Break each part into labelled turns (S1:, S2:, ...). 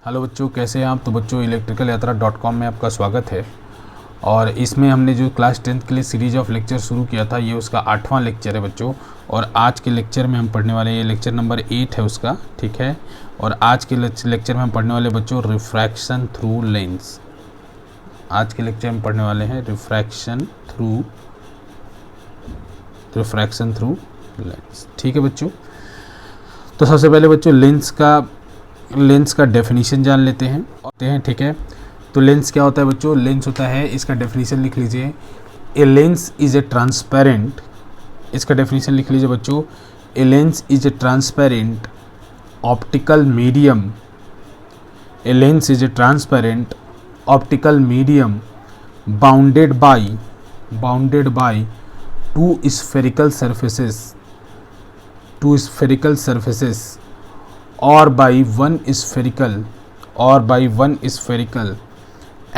S1: Hello बच्चों, कैसे हैं आप। तो बच्चों electricalYatra.com में आपका स्वागत है। और इसमें हमने जो क्लास 10th के लिए सीरीज ऑफ लेक्चर शुरू किया था, ये उसका 8वां लेक्चर है बच्चों। और आज के लेक्चर में हम पढ़ने वाले, ये लेक्चर नंबर 8 है उसका, ठीक है। और आज के लेक्चर में हम पढ़ने वाले बच्चों रिफ्रैक्शन थ्रू लेंस। आज के लेक्चर में पढ़ने वाले हैं रिफ्रैक्शन थ्रू लेंस, ठीक है बच्चों। तो सबसे पहले बच्चों लेंस का डेफिनेशन जान लेते हैं, ठीक है। तो लेंस क्या होता है बच्चों। लेंस होता है, इसका डेफिनेशन लिख लीजिए, a lens is a transparent. इसका डेफिनेशन लिख लीजिए बच्चों, a lens is a transparent optical medium. A lens is a transparent optical medium bounded by two spherical surfaces or by one spherical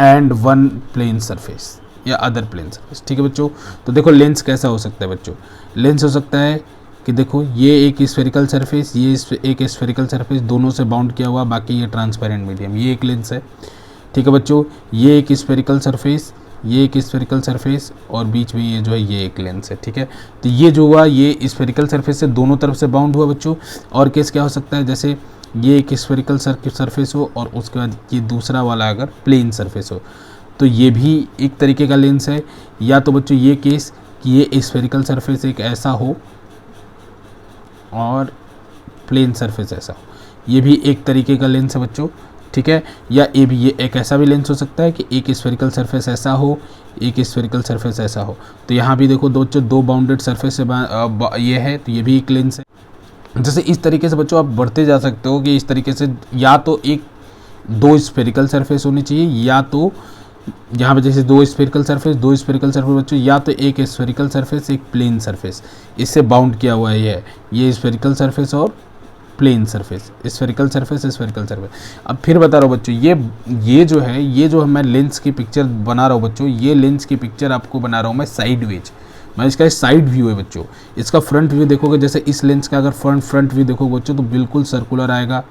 S1: and one plane surface या other plane surface, ठीक है बच्चों। तो देखो lens कैसा हो सकता है बच्चों। लेंस हो सकता है कि देखो ये एक स्फेरिकल सरफेस, ये एक स्फेरिकल सरफेस, दोनों से बाउंड किया हुआ, बाकी ये ट्रांसपेरेंट मीडियम, ये एक लेंस है, ठीक है बच्चों। ये एक स्फेरिकल सरफेस, ये एक स्फेरिकल सरफेस, और बीच में ये जो है ये एक लेंस है, ठीक है। तो ये जो हुआ, ये स्फेरिकल सरफेस से दोनों तरफ से बाउंड हुआ बच्चों। और केस क्या हो सकता है, जैसे ये एक स्फेरिकल सरफेस हो और उसके बाद ये दूसरा वाला अगर प्लेन सरफेस हो, तो ये भी एक तरीके का लेंस है। या तो बच्चों ये केस कि ये स्फेरिकल सरफेस एक ऐसा हो और प्लेन सरफेस ऐसा हो, ये भी एक तरीके का लेंस है बच्चों, ठीक है। या ये एक ऐसा भी लेंस हो सकता है कि एक स्फेरिकल सरफेस ऐसा हो, एक स्फेरिकल सरफेस ऐसा हो। तो यहाँ भी देखो दो बाउंडेड सरफेस से ये है, तो ये भी एक लेंस है। जैसे इस तरीके से बच्चों आप बढ़ते जा सकते हो कि इस तरीके से या तो दो स्फेरिकल सरफेस होनी चाहिए, या तो यहाँ पे जैसे दो स्फेरिकल सरफेस बच्चों, या तो एक स्फेरिकल सरफेस एक प्लेन सरफेस, इससे बाउंड किया हुआ है ये स्फेरिकल सरफेस और प्लेन सरफेस, स्फेरिकल सरफेस। अब फिर बता रहा हूँ बच्चों, ये जो मैं लेंस की पिक्चर बना रहा हूँ बच्चों, ये लेंस की पिक्चर आपको बना रहा हूँ मैं साइडवेज। मैं इसका साइड व्यू है बच्चों। इसका फ्रंट व्यू देखोगे, जैसे इस लेंस का अगर फ्रंट व्यू देखोगे बच्चों, तो बिल्कुल सर्कुलर आएगा।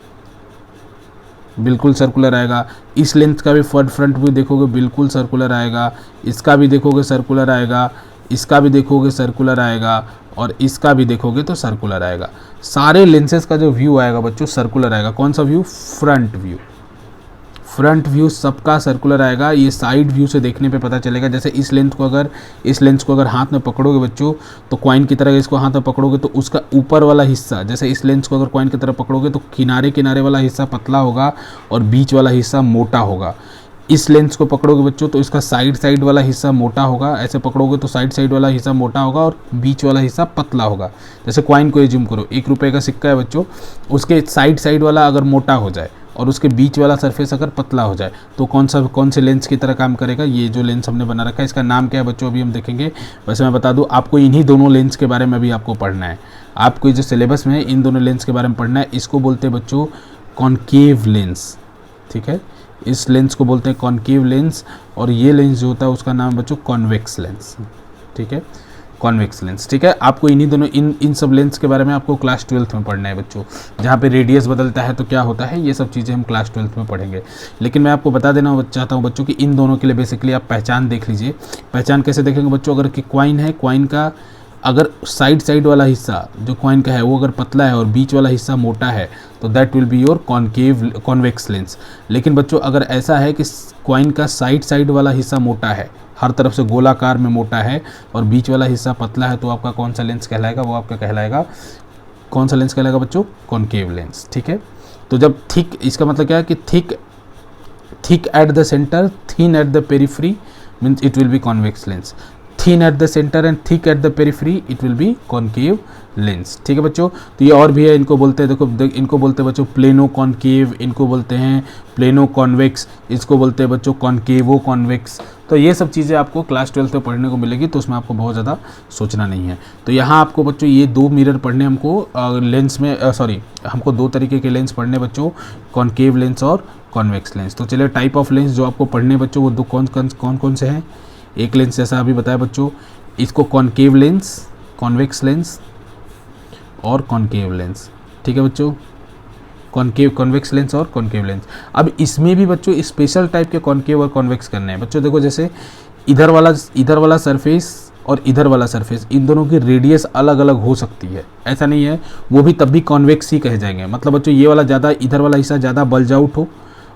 S1: इस लेंस का भी फ्रंट व्यू देखोगे बिल्कुल सर्कुलर आएगा। इसका भी देखोगे सर्कुलर आएगा, इसका भी देखोगे सर्कुलर आएगा, और इसका भी देखोगे तो सर्कुलर आएगा। सारे लेंसेज का जो व्यू आएगा बच्चों सर्कुलर आएगा। कौन सा व्यू? फ्रंट व्यू सबका सर्कुलर आएगा। ये साइड व्यू से देखने पे पता चलेगा। जैसे इस लेंस को अगर हाथ में पकड़ोगे बच्चों, तो कॉइन की तरह इसको हाथ में पकड़ोगे, तो उसका ऊपर वाला हिस्सा, जैसे इस लेंस को अगर कॉइन की तरह पकड़ोगे तो किनारे वाला हिस्सा पतला होगा और बीच वाला हिस्सा मोटा होगा। इस लेंस को पकड़ोगे बच्चों तो इसका साइड वाला हिस्सा मोटा होगा, ऐसे पकड़ोगे तो साइड वाला हिस्सा मोटा होगा और बीच वाला हिस्सा पतला होगा। जैसे कॉइन को एज्यूम करो, 1 रुपये का सिक्का है बच्चों, उसके साइड वाला अगर मोटा हो जाए और उसके बीच वाला सरफेस अगर पतला हो जाए, तो कौन से लेंस की तरह काम करेगा? ये जो लेंस हमने बना रखा है, इसका नाम क्या है बच्चों, अभी हम देखेंगे। वैसे मैं बता दूं, आपको इन्हीं दोनों लेंस के बारे में भी आपको पढ़ना है। आपको जो सिलेबस में है, इन दोनों लेंस के बारे में पढ़ना है। इसको बोलते हैं बच्चों कॉनकेव लेंस, ठीक है। इस लेंस को बोलते हैं कॉनकेव लेंस, और ये लेंस जो होता है उसका नाम बच्चों कॉन्वेक्स लेंस, ठीक है, कॉन्वेक्स लेंस, ठीक है। आपको इन्हीं दोनों इन सब लेंस के बारे में आपको क्लास 12th में पढ़ना है बच्चों। जहाँ पे रेडियस बदलता है तो क्या होता है, ये सब चीज़ें हम क्लास 12th में पढ़ेंगे। लेकिन मैं आपको बता देना चाहता हूँ बच्चों कि इन दोनों के लिए बेसिकली आप पहचान देख लीजिए। पहचान कैसे देखेंगे बच्चों? अगर कि कॉइन है, कॉइन का अगर साइड वाला हिस्सा जो कॉइन का है वो अगर पतला है और बीच वाला हिस्सा मोटा है, तो that will be your convex lens. लेकिन बच्चों अगर ऐसा है कि कॉइन का साइड वाला हिस्सा मोटा है, हर तरफ से गोलाकार में मोटा है, और बीच वाला हिस्सा पतला है, तो आपका कौन सा लेंस कहलाएगा? वो आपका कहलाएगा, कौन सा लेंस कहलाएगा बच्चों? कॉनकेव लेंस, ठीक है। तो जब थिक, इसका मतलब क्या है कि thick at the centre, thin at the periphery, means it will be convex lens. Thin at the centre and thick at the periphery, it will be concave lens, ठीक है बच्चों। तो ये और भी है, इनको बोलते हैं, देखो इनको बोलते हैं बच्चों प्लेनो कॉनकेव, इनको बोलते हैं प्लेनो कॉन्वेक्स, इसको बोलते हैं बच्चों कॉनकेवो कॉन्वेक्स। तो ये सब चीज़ें आपको क्लास 12th में पढ़ने को मिलेगी, तो उसमें आपको बहुत ज़्यादा सोचना नहीं है। तो यहाँ आपको बच्चों ये 2 मिरर पढ़ने हमको लेंस में हमको 2 तरीके के लेंस पढ़ने बच्चों, कॉनकेव लेंस और कॉन्वेक्स लेंस। तो चलिए टाइप ऑफ लेंस जो आपको पढ़ने बच्चों वो 2 कौन से हैं। एक लेंस जैसा अभी बताया बच्चों, इसको कॉनकेव लेंस, कॉन्वेक्स लेंस और कॉनकेव लेंस, ठीक है बच्चों। कॉनकेव कॉन्वेक्स लेंस और कॉनकेव लेंस। अब इसमें भी बच्चों स्पेशल टाइप के कॉनकेव और कॉन्वेक्स करने हैं बच्चों। देखो जैसे इधर वाला सरफेस और इधर वाला सरफेस, इन दोनों की रेडियस अलग अलग हो सकती है, ऐसा नहीं है, वो भी तब भी कॉन्वेक्स ही कहे जाएंगे। मतलब बच्चों ये वाला ज़्यादा, इधर वाला हिस्सा ज़्यादा बल्ज आउट हो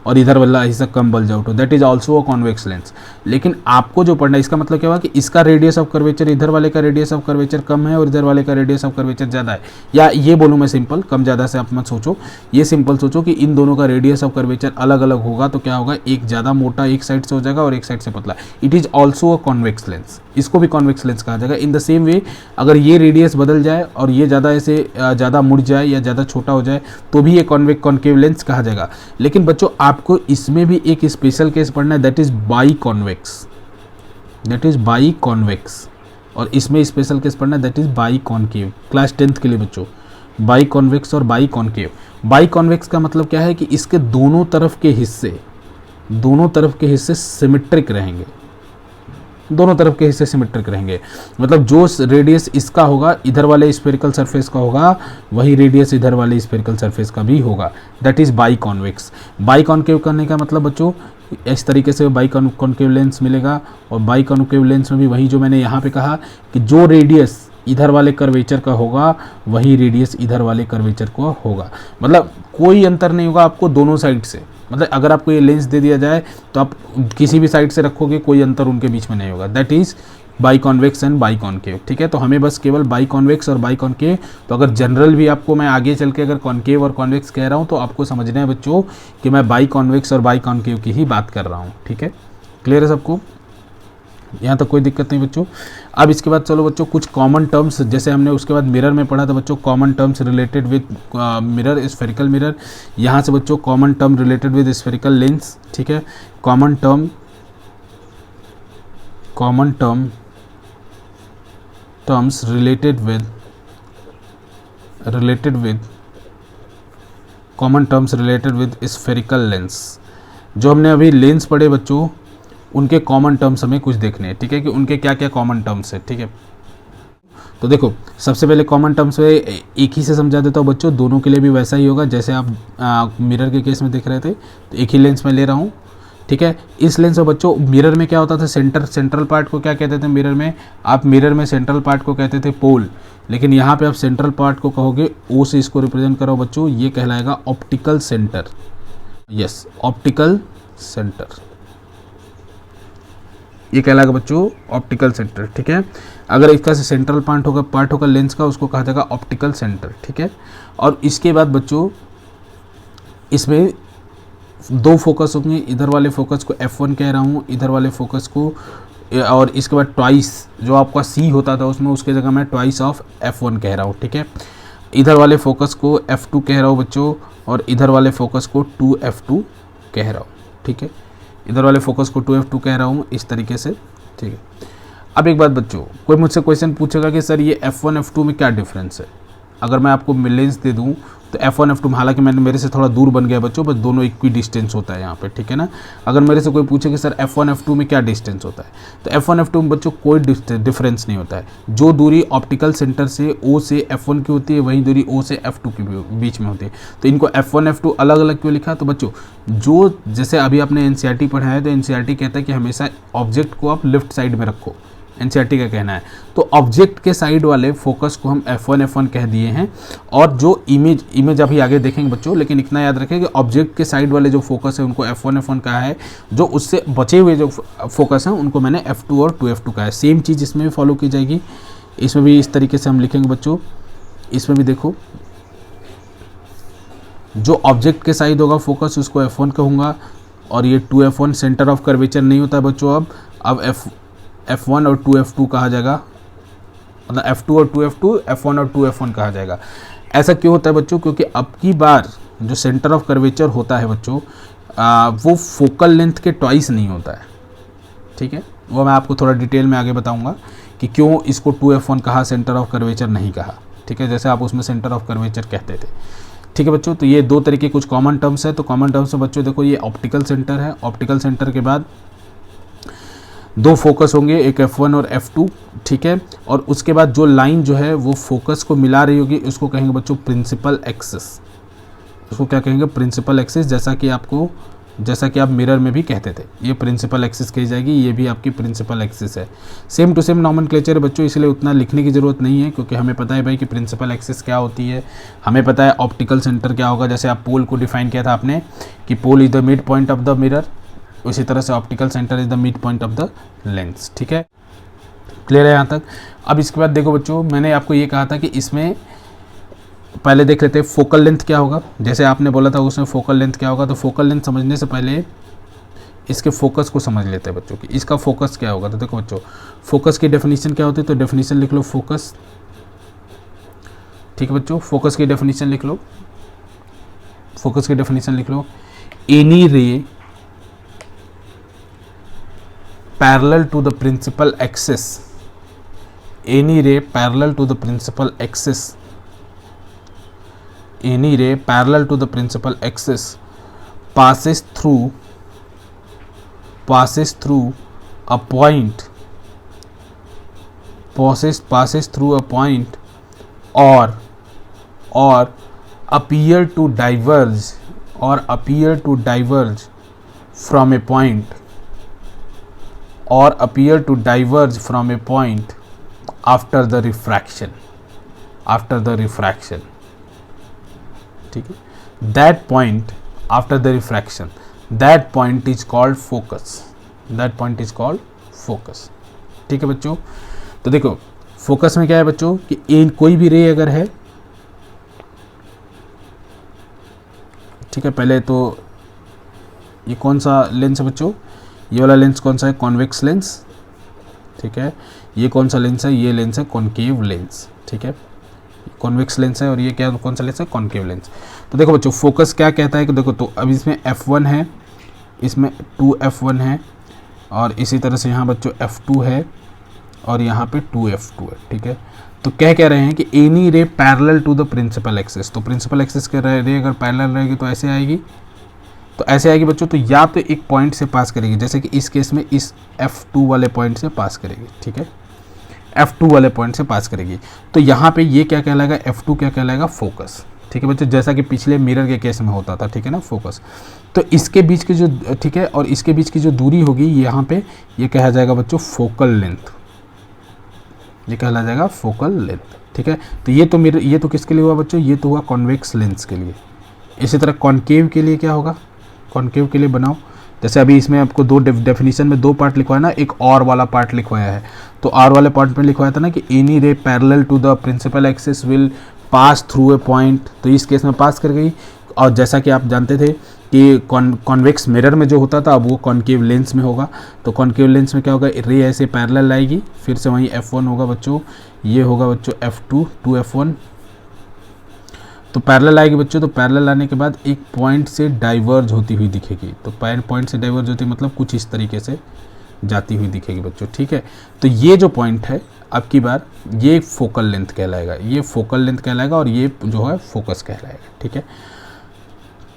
S1: और इधर वाला हिस्सा कम बल्ज आउट हो, that is also a convex lens. लेकिन आपको जो पढ़ना है इसका मतलब क्या हुआ कि इसका रेडियस ऑफ कर्वेचर इधर वाले का रेडियस ऑफ कर्वेचर कम है और इधर वाले का रेडियस ऑफ कर्वेचर ज़्यादा है। या ये बोलूँ मैं सिंपल, कम ज़्यादा से आप मत सोचो, ये सिंपल सोचो कि इन दोनों का रेडियस ऑफ कर्वेचर अलग अलग होगा तो क्या होगा, एक ज़्यादा मोटा एक साइड से हो जाएगा और एक साइड से पतला। It is also a convex lens, इसको भी कॉन्वेक्स लेंस कहा जाएगा। इन द सेम वे अगर ये रेडियस बदल जाए और ये ज़्यादा ऐसे ज़्यादा मुड़ जाए या ज़्यादा छोटा हो जाए तो भी ये कॉन्केव लेंस कहा जाएगा। लेकिन बच्चों आपको इसमें भी एक स्पेशल केस पढ़ना है, दैट इज बाई कॉन्वेक्स। और इसमें स्पेशल केस पढ़ना है, that is by concave. Class 10th के लिए बच्चों बाई कॉन्वेक्स और बाई कॉनकेव। बाई कॉन्वेक्स का मतलब क्या है कि इसके दोनों तरफ के हिस्से सिमेट्रिक रहेंगे, दोनों तरफ के हिस्से सिमेट्रिक रहेंगे। मतलब जो रेडियस इसका होगा इधर वाले स्फेरिकल सरफेस का होगा, वही रेडियस इधर वाले स्फेरिकल सरफेस का भी होगा, that is by convex. By concave करने का मतलब बच्चों इस तरीके से बाई कॉनकेव लेंस मिलेगा। और बाई कॉनकेव लेंस में भी वही जो मैंने यहाँ पे कहा कि जो रेडियस इधर वाले कर्वेचर का होगा वही रेडियस इधर वाले कर्वेचर को होगा। मतलब कोई अंतर नहीं होगा आपको दोनों साइड से। मतलब अगर आपको ये लेंस दे दिया जाए तो आप किसी भी साइड से रखोगे, कोई अंतर उनके बीच में नहीं होगा, that is by convex and by concave. ठीक है, तो हमें बस केवल बाई कॉन्वेक्स और बाई कॉनकेव, तो अगर जनरल भी आपको मैं आगे चल के अगर कॉनकेव और कॉन्वेक्स कह रहा हूँ तो आपको समझना है बच्चों कि मैं बाई कॉन्वेक्स और बाई कॉनकेव की ही बात कर रहा हूँ। ठीक है, क्लियर है सबको, यहाँ तक कोई दिक्कत नहीं बच्चों। अब इसके बाद चलो बच्चों कुछ कॉमन टर्म्स, जैसे हमने उसके बाद मिरर में पढ़ा था बच्चों, common terms related with mirror, spherical mirror. यहाँ से बच्चों common term related with spherical lens. ठीक है, common terms related with spherical lens. जो हमने अभी लेंस पढ़े बच्चों उनके कॉमन टर्म्स हमें कुछ देखने हैं। ठीक है, कि उनके क्या क्या कॉमन टर्म्स है। ठीक है, तो देखो सबसे पहले कॉमन टर्म्स में एक ही से समझा देता हूँ बच्चों, दोनों के लिए भी वैसा ही होगा जैसे आप मिरर के केस में देख रहे थे, तो एक ही लेंस में ले रहा हूँ। ठीक है, इस लेंस में बच्चों मिरर में क्या होता था, सेंट्रल पार्ट को क्या कहते थे मिरर में सेंट्रल पार्ट को कहते थे पोल। लेकिन यहाँ पे आप सेंट्रल पार्ट को कहोगे ओ से इसको रिप्रेजेंट करो बच्चों, ये कहलाएगा optical centre. Yes, optical centre, ये कहलाएगा बच्चों ऑप्टिकल सेंटर। ठीक है, अगर इसका से सेंट्रल पार्ट होगा लेंस का, उसको कहा जाएगा ऑप्टिकल सेंटर। ठीक है, और इसके बाद बच्चों इसमें दो फोकस होंगे, इधर वाले फोकस को F1 कह रहा हूँ, इधर वाले फोकस को, और इसके बाद ट्वाइस जो आपका C होता था उसमें, उसके जगह मैं ट्वाइस ऑफ F1 कह रहा हूँ। ठीक है, इधर वाले फोकस को F2 कह रहा हूँ बच्चों, और इधर वाले फोकस को 2F2 कह रहा हूँ। ठीक है, इधर वाले फोकस को 2F2 कह रहा हूँ इस तरीके से। ठीक है, अब एक बात बच्चों, कोई मुझसे क्वेश्चन पूछेगा कि सर ये F1 F2 में क्या डिफरेंस है। अगर मैं आपको लेंस दे दूँ तो F1 F2, हालांकि मैंने मेरे से थोड़ा दूर बन गया बच्चों, बस दोनों इक्वी डिस्टेंस होता है यहाँ पे। ठीक है ना, अगर मेरे से कोई पूछे कि सर F1 F2 में क्या डिस्टेंस होता है, तो F1 F2 में बच्चों कोई डिफरेंस नहीं होता है। जो दूरी ऑप्टिकल सेंटर से O से F1 की होती है वही दूरी O से F2 के बीच में होती है। तो इनको F1 F2 अलग अलग क्यों लिखा, तो बच्चों जो जैसे अभी आपने NCERT पढ़ा है, तो NCERT कहता है कि हमेशा ऑब्जेक्ट को आप लेफ्ट साइड में रखो, NCERT का कहना है। तो ऑब्जेक्ट के साइड वाले फोकस को हम F1 कह दिए हैं, और जो इमेज अभी आगे देखेंगे बच्चों, लेकिन इतना याद रखें कि ऑब्जेक्ट के साइड वाले जो फोकस है उनको F1 कहा है, जो उससे बचे हुए जो फोकस हैं उनको मैंने F2 और 2F2 कहा है। सेम चीज़ इसमें भी फॉलो की जाएगी, इसमें भी इस तरीके से हम लिखेंगे बच्चों। इसमें भी देखो, जो ऑब्जेक्ट के साइड होगा फोकस उसको F1 कहूँगा, और ये 2F1 सेंटर ऑफ कर्वेचर नहीं होता है बच्चों, अब F1 और 2F2 कहा जाएगा, मतलब F2 और 2F2, F1 और 2F1 कहा जाएगा। ऐसा क्यों होता है बच्चों, क्योंकि अब की बार जो सेंटर ऑफ कर्वेचर होता है बच्चों वो फोकल लेंथ के ट्वाइस नहीं होता है। ठीक है, वो मैं आपको थोड़ा डिटेल में आगे बताऊंगा कि क्यों इसको 2F1 कहा, सेंटर ऑफ कर्वेचर नहीं कहा। ठीक है, जैसे आप उसमें सेंटर ऑफ कर्वेचर कहते थे। ठीक है बच्चों, तो ये दो तरीके कुछ कॉमन टर्म्स है। तो कॉमन टर्म्स में बच्चों देखो, ये ऑप्टिकल सेंटर है, ऑप्टिकल सेंटर के बाद दो फोकस होंगे, एक F1 और F2। ठीक है, और उसके बाद जो लाइन जो है वो फोकस को मिला रही होगी उसको कहेंगे बच्चों प्रिंसिपल एक्सिस। उसको क्या कहेंगे, प्रिंसिपल एक्सिस, जैसा कि आप मिरर में भी कहते थे, ये प्रिंसिपल एक्सिस कही जाएगी, ये भी आपकी प्रिंसिपल एक्सिस है। सेम टू सेम नॉमेनक्लेचर है बच्चों, इसलिए उतना लिखने की ज़रूरत नहीं है, क्योंकि हमें पता है भाई कि प्रिंसिपल एक्सिस क्या होती है, हमें पता है ऑप्टिकल सेंटर क्या होगा। जैसे आप पोल को डिफाइन किया था आपने कि pole is the mid point of the mirror, उसी तरह से optical centre is the mid point of the lens. ठीक है, क्लियर है यहाँ तक। अब इसके बाद देखो बच्चों, मैंने आपको ये कहा था कि इसमें पहले देख लेते हैं फोकल लेंथ क्या होगा। जैसे आपने बोला था उसमें फोकल लेंथ क्या होगा, तो फोकल लेंथ समझने से पहले इसके फोकस को समझ लेते हैं बच्चों कि इसका फोकस क्या होगा। तो देखो बच्चों, फोकस की डेफिनेशन क्या होती है, तो डेफिनेशन लिख लो फोकस। ठीक है बच्चों, फोकस की डेफिनेशन लिख लो, फोकस की डेफिनेशन लिख लो, any ray parallel to the principal axis, any ray parallel to the principal axis, any ray parallel to the principal axis passes through a point, passes through a point or appear to diverge from a point, or appear to diverge from a point after the refraction, ठीक है, that point after the refraction, that point is called focus, ठीक है बच्चों। तो देखो focus में क्या है बच्चों कि कोई भी रे अगर है, ठीक है, पहले तो ये कौन सा लेंस है बच्चों, ये वाला लेंस कौन सा है, कॉन्वेक्स लेंस। ठीक है, ये कौन सा लेंस है, ये लेंस है कॉनकेव लेंस। ठीक है, कॉन्वेक्स लेंस है, और ये क्या कौन सा लेंस है, कॉनकेव लेंस। तो देखो बच्चों फोकस क्या कहता है कि देखो, तो अब इसमें f1 है, इसमें 2f1 है, और इसी तरह से यहाँ बच्चों f2 है, और यहाँ पे 2f2 है। ठीक है, तो कह रहे हैं कि any ray parallel to the principal axis, तो प्रिंसिपल एक्सिस के रे अगर पैरेलल रहेगी तो ऐसे आएगी, तो ऐसे आएगी बच्चों। तो या तो एक पॉइंट से पास करेगी, जैसे कि इस केस में इस f2 वाले पॉइंट से पास करेगी। ठीक है, f2 वाले पॉइंट से पास करेगी, तो यहाँ पे ये क्या कहलाएगा, f2 क्या कहलाएगा, फोकस। ठीक है बच्चों, जैसा कि पिछले मिरर के केस में होता था। ठीक है ना, फोकस। तो इसके बीच की जो, ठीक है, और इसके बीच की जो दूरी होगी यहाँ पे, ये कहा जाएगा बच्चों फोकल लेंथ, ये कहला जाएगा फोकल लेंथ। ठीक है, तो ये तो किसके लिए हुआ बच्चों, ये तो हुआ कॉन्वेक्स लेंस के लिए। इसी तरह कॉनकेव के लिए क्या होगा, कॉनकेव के लिए बनाओ, जैसे अभी इसमें आपको दो डेफिनेशन में दो पार्ट लिखवाया ना, एक और वाला पार्ट लिखवाया है, तो आर वाले पार्ट में लिखवाया था ना कि any ray parallel to the principal axis will pass through a point, तो इस केस में पास कर गई। और जैसा कि आप जानते थे कि कॉन्वेक्स मिरर में जो होता था अब वो कॉनकेव लेंस में होगा, तो कॉनकेव लेंस में क्या होगा, रे ऐसे पैरेलल आएगी, फिर से वहीं f1 होगा बच्चों, ये होगा बच्चों f2, 2f1, तो पैरेलल आएगी बच्चों। तो पैरेलल आने के बाद एक पॉइंट से डाइवर्ज होती हुई दिखेगी, तो पॉइंट से डाइवर्ज होती मतलब कुछ इस तरीके से जाती हुई दिखेगी बच्चों। ठीक है, तो ये जो पॉइंट है अब की बार ये फोकल लेंथ कहलाएगा, ये फोकल लेंथ कहलाएगा, और ये जो है फोकस कहलाएगा। ठीक है,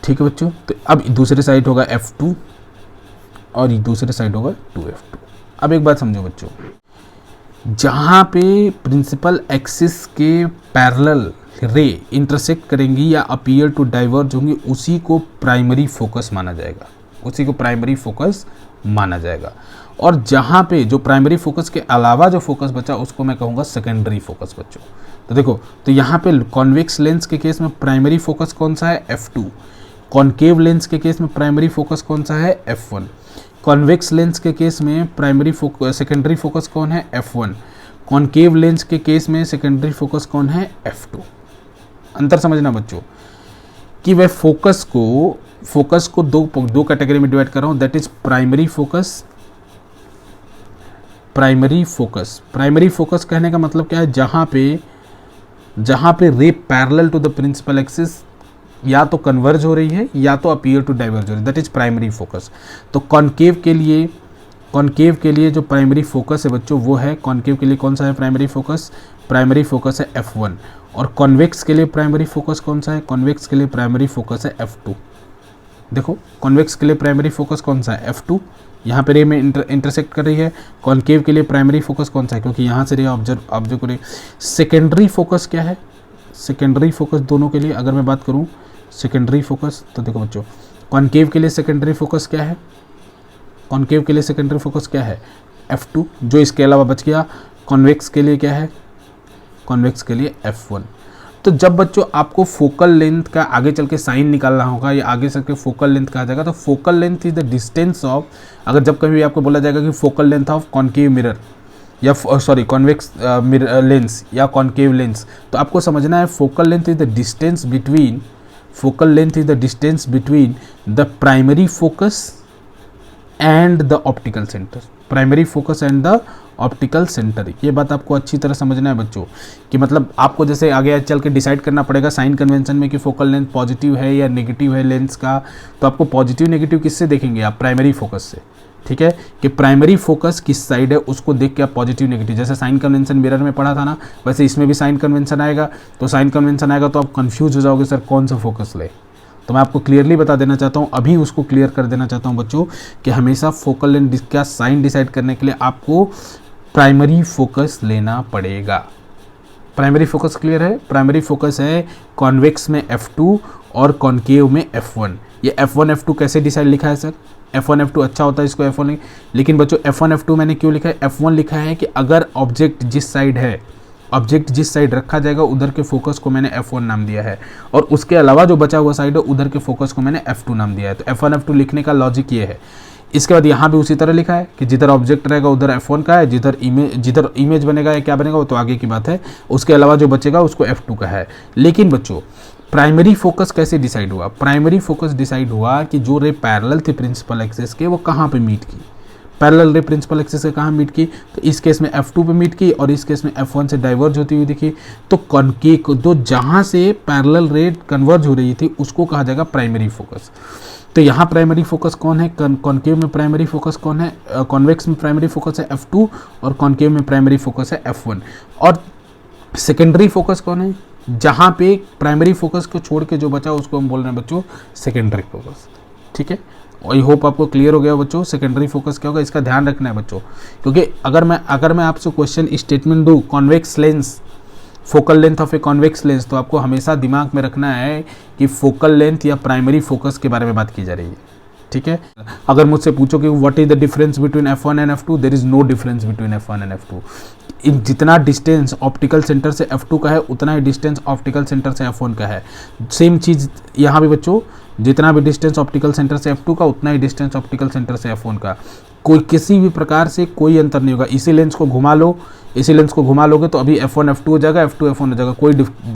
S1: ठीक है बच्चों। तो अब दूसरे साइड होगा f2 और दूसरे साइड होगा 2f2। अब एक बात समझो बच्चों, जहाँ पे प्रिंसिपल एक्सिस के पैरेलल रे इंटरसेक्ट करेंगी या अपीयर टू डाइवर्ज होंगी, उसी को प्राइमरी फोकस माना जाएगा, उसी को प्राइमरी फोकस माना जाएगा। और जहाँ पे जो प्राइमरी फोकस के अलावा जो फोकस बचा उसको मैं कहूँगा सेकेंडरी फोकस बच्चों। तो देखो, तो यहाँ पे कॉन्वेक्स लेंस के केस में प्राइमरी फोकस कौन सा है, f2। कॉनकेव लेंस के केस में प्राइमरी फोकस कौन सा है, f1। कॉन्वेक्स लेंस के केस में सेकेंडरी फोकस कौन है, f1। कॉनकेव लेंस के केस में सेकेंडरी फोकस कौन है, f2। अंतर समझना बच्चों कि वह फोकस को दो कैटेगरी में डिवाइड कर रहा हूँ, that is primary focus. Primary focus कहने का मतलब क्या है, जहाँ पे ray parallel to the principal axis या तो कन्वर्ज हो रही है या तो अपीयर टू डाइवर्ज हो रही है, दैट इज प्राइमरी फोकस। तो कॉनकेव के लिए जो प्राइमरी फोकस है बच्चों वो है, कॉनकेव के लिए कौन सा है प्राइमरी फोकस है f1। और कॉन्वेक्स के लिए प्राइमरी फोकस कौन सा है, कॉन्वेक्स के लिए प्राइमरी फोकस है f2। देखो, कॉन्वेक्स के लिए प्राइमरी फोकस कौन सा है, f2, यहाँ पे रे में इंटरसेक्ट कर रही है। कॉनकेव के लिए प्राइमरी फोकस कौन सा है, क्योंकि यहाँ से रे ऑब्जर्व कर रही है। सेकेंडरी फोकस क्या है, सेकेंडरी फोकस दोनों के लिए अगर मैं बात करूँ, सेकेंडरी फोकस। तो देखो बच्चों, कॉनकेव के लिए सेकेंडरी फोकस क्या है, कॉनकेव के लिए सेकेंडरी फोकस क्या है, F2, जो इसके अलावा बच गया। कॉन्वेक्स के लिए क्या है, कॉन्वेक्स के लिए F1। तो जब बच्चों आपको फोकल लेंथ का आगे चल के साइन निकालना होगा या आगे चल के फोकल लेंथ कहा जाएगा, तो focal length is the distance of, अगर जब कभी आपको बोला जाएगा कि focal length of concave mirror या सॉरी कॉन्वेक्स लेंस या कॉनकेव लेंस, तो आपको समझना है focal length is the distance between, focal length is the distance between the primary focus and the optical centre, primary focus and the optical centre. ये बात आपको अच्छी तरह समझना है बच्चों, कि मतलब आपको जैसे आगे चल के डिसाइड करना पड़ेगा साइन कन्वेंशन में कि फोकल लेंथ पॉजिटिव है या नेगेटिव है लेंस का, तो आपको पॉजिटिव नेगेटिव किससे देखेंगे आप, प्राइमरी फोकस से। ठीक है, कि प्राइमरी फोकस किस साइड है उसको देख के आप पॉजिटिव नेगेटिव, जैसे साइन कन्वेंशन मिरर में पढ़ा था ना, वैसे इसमें भी साइन कन्वेंशन आएगा। तो साइन कन्वेंशन आएगा तो आप कंफ्यूज हो जाओगे सर कौन सा फोकस ले, तो मैं आपको क्लियरली बता देना चाहता हूँ, अभी उसको क्लियर कर देना चाहता हूँ बच्चों, कि हमेशा फोकल लेंथ का साइन डिसाइड करने के लिए आपको प्राइमरी फोकस लेना पड़ेगा। प्राइमरी फोकस क्लियर है, प्राइमरी फोकस है कॉन्वेक्स में F2 और कॉनकेव में F1। ये F1 F2 कैसे डिसाइड लिखा है सर, F1 F2 अच्छा होता है इसको F1 लिख, लेकिन बच्चों F1 F2 मैंने क्यों लिखा है, F1 लिखा है कि अगर ऑब्जेक्ट जिस साइड है, ऑब्जेक्ट जिस साइड रखा जाएगा उधर के फोकस को मैंने F1 नाम दिया है, और उसके अलावा जो बचा हुआ साइड है उधर के फोकस को मैंने F2 नाम दिया है। तो F1 F2 लिखने का लॉजिक ये है। इसके बाद यहाँ भी उसी तरह लिखा है कि जिधर ऑब्जेक्ट रहेगा उधर F1 का है, जिधर इमेज बनेगा या क्या बनेगा वो तो आगे की बात है, उसके अलावा जो बचेगा उसको F2 का है। लेकिन बच्चों प्राइमरी फोकस कैसे डिसाइड हुआ, प्राइमरी फोकस डिसाइड हुआ कि जो रे पैरेलल थी प्रिंसिपल एक्सिस के वो कहाँ पे मीट की, पैरेलल रे प्रिंसिपल एक्सिस से कहाँ मीट की, तो इस केस में F2 पे मीट की और इस केस में F1 से डाइवर्ज होती हुई दिखी। तो कॉनकेव तो जहाँ से पैरेलल रे कन्वर्ज हो रही थी उसको कहा जाएगा प्राइमरी फोकस। तो यहाँ प्राइमरी फोकस कौन है, कॉनकेव में प्राइमरी फोकस कौन है, कॉन्वेक्स में प्राइमरी फोकस है F2 और कॉनकेव में प्राइमरी फोकस है F1। और सेकेंडरी फोकस कौन है, जहाँ पे प्राइमरी फोकस को छोड़ के जो बचा उसको हम बोल रहे हैं बच्चों सेकेंडरी फोकस। ठीक है, आई होप आपको क्लियर हो गया बच्चों सेकेंडरी फोकस क्या होगा, इसका ध्यान रखना है बच्चों, क्योंकि अगर मैं आपसे क्वेश्चन स्टेटमेंट दूँ convex lens, focal length of a convex lens, तो आपको हमेशा दिमाग में रखना है कि फोकल लेंथ या प्राइमरी फोकस के बारे में बात की जा रही है। ठीक है, अगर मुझसे पूछो कि what is the difference between F1 and F2, there is no difference between F1 and F2। इन जितना डिस्टेंस ऑप्टिकल सेंटर से F2 का है उतना ही डिस्टेंस ऑप्टिकल सेंटर से F1 का है। सेम चीज़ यहाँ भी बच्चों, जितना भी डिस्टेंस ऑप्टिकल सेंटर से F2 का उतना ही डिस्टेंस ऑप्टिकल सेंटर से F1 का, कोई किसी भी प्रकार से कोई अंतर नहीं होगा। इसी लेंस को घुमा लो, इसी लेंस को घुमा लोगे तो अभी F1 F2 हो जाएगा, F2 F1 हो जाएगा, कोई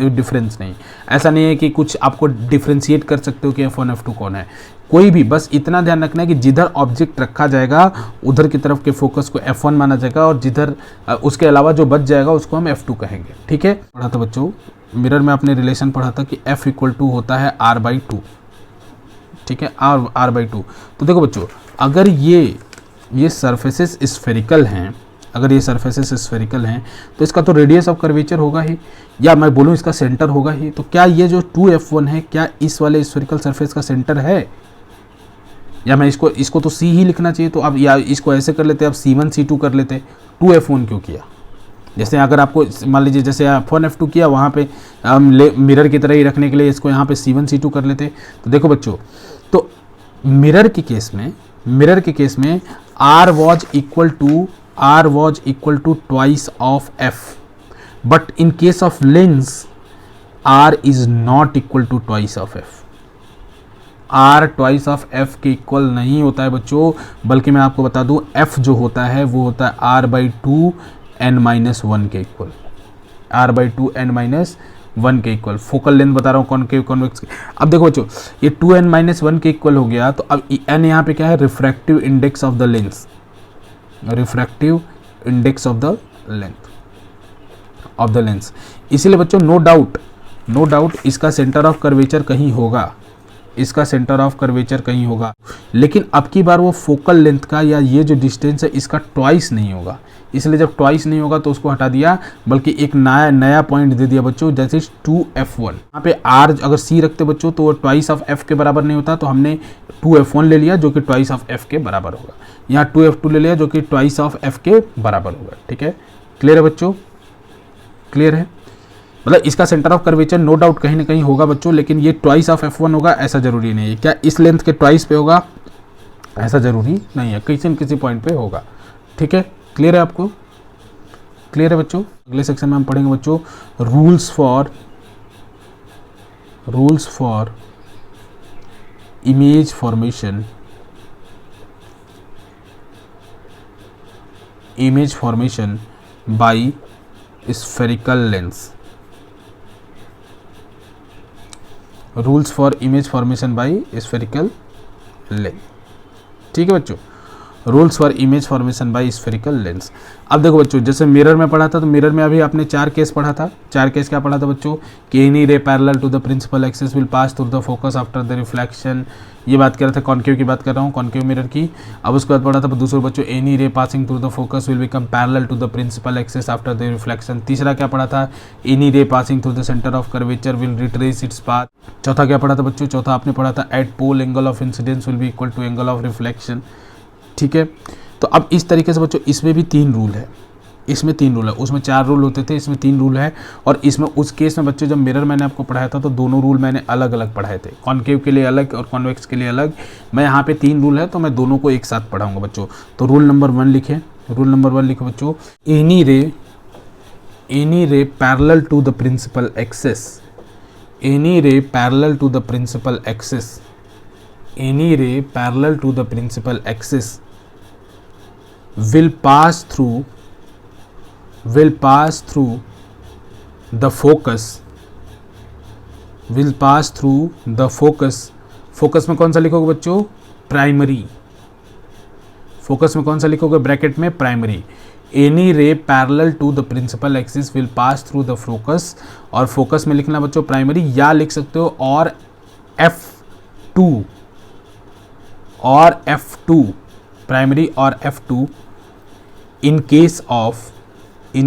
S1: डिफरेंस नहीं। ऐसा नहीं है कि कुछ आपको डिफ्रेंशिएट कर सकते हो कि F1 F2 कौन है, कोई भी, बस इतना ध्यान रखना है कि जिधर ऑब्जेक्ट रखा जाएगा उधर की तरफ के फोकस को F1 माना जाएगा और जिधर उसके अलावा जो बच जाएगा उसको हम F2 कहेंगे। ठीक है, पढ़ा था बच्चों मिरर में आपने रिलेशन पढ़ा था कि F = होता है R/2। ठीक है, R/2। तो देखो बच्चों, अगर ये सरफेसेस स्फेरिकल हैं, अगर ये सरफेसेस स्फेरिकल हैं तो इसका तो रेडियस ऑफ कर्वेचर होगा ही, या मैं बोलूँ इसका सेंटर होगा ही। तो क्या ये जो 2F1 है क्या इस वाले स्फेरिकल सरफेस का सेंटर है, या मैं इसको तो C ही लिखना चाहिए, तो अब या इसको ऐसे कर लेते, अब C1 C2 कर लेते, 2F1 क्यों किया। जैसे अगर आपको मान लीजिए जैसे F1 F2 किया, वहाँ पे मिरर की तरह ही रखने के लिए इसको यहाँ पे C1 C2 कर लेते। तो देखो बच्चों, तो मिरर के केस में R was equal to twice of F, but in case of lens R is not equal to twice of F। R twice of F के इक्वल नहीं होता है बच्चों, बल्कि मैं आपको बता दूं F जो होता है वो होता है R/2 n-1 के इक्वल, R/2 n-1 के इक्वल। फोकल लेंथ बता रहा हूँ कॉनकेव कॉन्वेक्स। अब देखो बच्चों, ये 2n-1 के इक्वल हो गया, तो अब n यहाँ पे क्या है, refractive index of the lens, refractive index of the lens. इसीलिए बच्चों नो डाउट इसका सेंटर ऑफ कर्वेचर कहीं होगा, इसका सेंटर ऑफ कर्वेचर कहीं होगा, लेकिन अब की बार वो फोकल लेंथ का या ये जो डिस्टेंस है इसका ट्वाइस नहीं होगा। इसलिए जब ट्वाइस नहीं होगा तो उसको हटा दिया, बल्कि एक नया पॉइंट दे दिया बच्चों, जैसे 2F1। यहाँ पे R अगर C रखते बच्चों तो वो ट्वाइस ऑफ F के बराबर नहीं होता, तो हमने 2F1 ले लिया जो कि ट्वाइस ऑफ F के बराबर होगा। यहाँ 2F2 ले लिया जो कि ट्वाइस ऑफ F के बराबर होगा। ठीक है, क्लियर है बच्चों, क्लियर है। मतलब इसका centre of curvature no doubt कहीं ना कहीं होगा बच्चों, लेकिन ये ट्वाइस ऑफ F1 होगा ऐसा जरूरी नहीं है। क्या इस लेंथ के ट्वाइस पे होगा ऐसा जरूरी नहीं है, किसी न किसी पॉइंट पे होगा। ठीक है, क्लियर है आपको? क्लियर है बच्चों? अगले सेक्शन में हम पढ़ेंगे बच्चों rules for image formation, by spherical lens. Rules for image formation by spherical lens. ठीक है बच्चों, rules for image formation by spherical lens. अब देखो बच्चों, जैसे मिरर में पढ़ा था, तो मिरर में अभी आपने 4 केस पढ़ा था। 4 केस क्या पढ़ा था बच्चों? कि any ray parallel to the principal axis will pass through the focus after the reflection. ये बात कर रहे थे, कॉन्केव की बात कर रहा हूँ, कॉन्केव मिरर की। अब उसके बाद पढ़ा था दूसरे बच्चों, any ray passing through the focus will become parallel to the principal axis after the reflection. तीसरा क्या पढ़ा था? Any ray passing through the centre of curvature will retrace its path. चौथा क्या पढ़ा था बच्चों? चौथा आपने पढ़ा था at pole angle of incidence will be equal to angle of reflection. ठीक है, तो अब इस तरीके से बच्चों इसमें भी 3 रूल है, इसमें 3 रूल है। उसमें 4 रूल होते थे, इसमें 3 रूल है। और इसमें उस केस में बच्चों जब मिरर मैंने आपको पढ़ाया था तो दोनों रूल मैंने अलग अलग पढ़ाए थे, कॉन्केव के लिए अलग और कॉन्वेक्स के लिए अलग। मैं यहाँ पे 3 रूल है तो मैं दोनों को एक साथ पढ़ाऊंगा बच्चों। तो रूल नंबर 1 लिखे, रूल नंबर 1 लिखो बच्चों, any ray parallel to the principal axis, any ray parallel to the principal axis, any ray parallel to the principal axis will pass through the focus, will pass through the focus। Focus में कौन सा लिखोगे बच्चों? Primary. Focus में कौन सा लिखोगे? Bracket में primary. Any ray parallel to the principal axis will pass through the focus, और फोकस में लिखना बच्चों प्राइमरी, या लिख सकते हो और F2, प्राइमरी और F2 in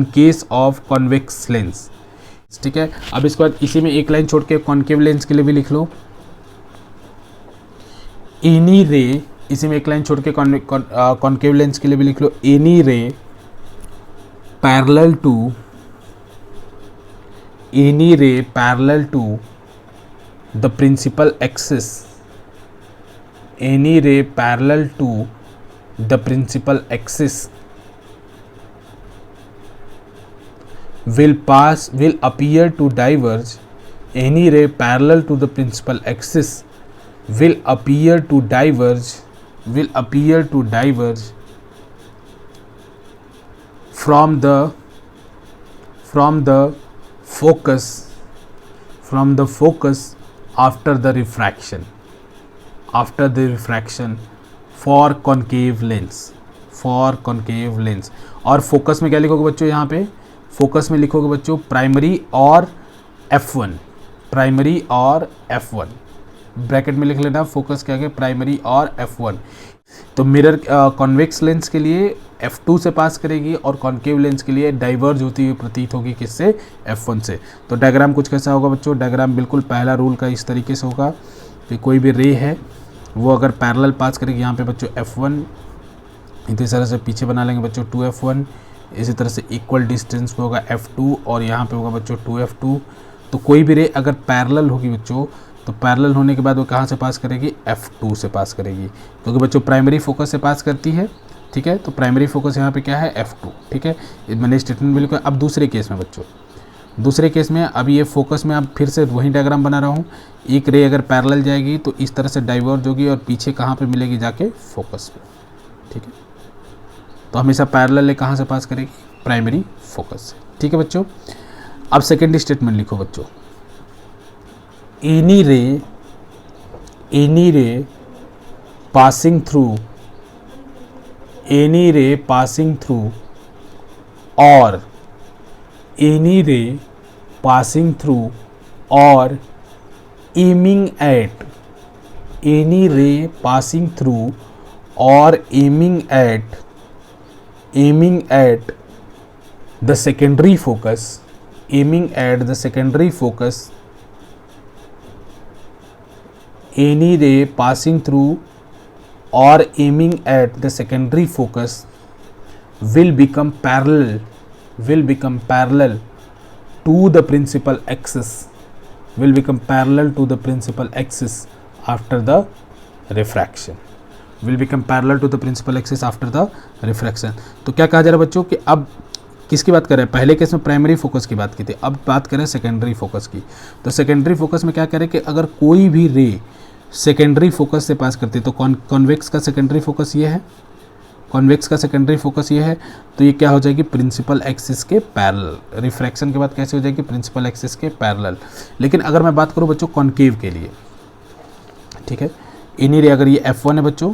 S1: case of convex lens. ठीक है, अब इसके बाद इसी में एक लाइन छोड़ के कॉन्केव लेंस के लिए भी लिख लो, एनी रे, इसी में एक लाइन छोड़ के कॉन्केव लेंस के लिए भी लिख लो, any ray parallel to the principal axis, any ray parallel to the principal axis will appear to diverge, any ray parallel to the principal axis will appear to diverge from the focus after the refraction for concave lens। और focus में क्या लिखोगे बच्चों? यहाँ पे focus में लिखोगे बच्चों प्राइमरी और F1, ब्रैकेट में लिख लेना, फोकस क्या है? प्राइमरी और F1। तो मिरर कॉन्वेक्स लेंस के लिए F2 से पास करेगी और कॉन्केव लेंस के लिए डाइवर्ज होती हुई प्रतीत होगी किससे? F1 से। तो डायग्राम कुछ कैसा होगा बच्चों? डायग्राम बिल्कुल पहला रूल का इस तरीके से होगा कि कोई भी रे है वो अगर पैरेलल पास करेगी, यहाँ पे बच्चों F1, इसी तरह से पीछे बना लेंगे बच्चों 2F1, इसी तरह से इक्वल डिस्टेंस पे होगा F2 और यहाँ पे होगा बच्चों 2F2। तो कोई भी रे अगर पैरेलल होगी बच्चों, तो पैरेलल होने के बाद वो कहाँ से पास करेगी? F2 से पास करेगी, क्योंकि बच्चों प्राइमरी फोकस से पास करती है। ठीक है, तो प्राइमरी फोकस यहाँ पे क्या है? F2। ठीक है, मैंने स्टेटमेंट बिल्कुल। अब दूसरे केस में बच्चों, दूसरे केस में अभी ये फोकस में अब फिर से वही डायग्राम बना रहा हूँ। एक रे अगर पैरेलल जाएगी तो इस तरह से डाइवर्ज होगी और पीछे कहाँ पे मिलेगी? जाके फोकस पे। ठीक है, तो हमेशा पैरेलल ले कहाँ से पास करेगी? प्राइमरी फोकस से। ठीक है बच्चों, अब सेकेंड स्टेटमेंट लिखो बच्चों, एनी रे पासिंग थ्रू और एनी रे पासिंग थ्रू और aiming at, any ray passing through और aiming at the secondary focus, any ray passing through or aiming at the secondary focus will become parallel to the principal axis, will become parallel to the principal axis after the refraction, will become parallel to the principal axis after the refraction। तो क्या कहा जा रहा है बच्चों कि अब किसकी बात कर रहे हैं, पहले केस में प्राइमरी फोकस की बात की थी, अब बात करें सेकेंडरी फोकस की। तो सेकेंडरी फोकस में क्या करें कि अगर कोई भी रे सेकेंडरी फोकस से पास करती है, तो कॉन्वेक्स का सेकेंडरी फोकस ये है, कॉन्वेक्स का सेकेंडरी फोकस ये है, तो ये क्या हो जाएगी, प्रिंसिपल एक्सिस के पैरेलल। रिफ्रैक्शन के बाद कैसे हो जाएगी, प्रिंसिपल एक्सिस के पैरेलल। लेकिन अगर मैं बात करूँ बच्चों कॉन्केव के लिए, ठीक है, इन्हीं रे अगर ये F1 है बच्चों,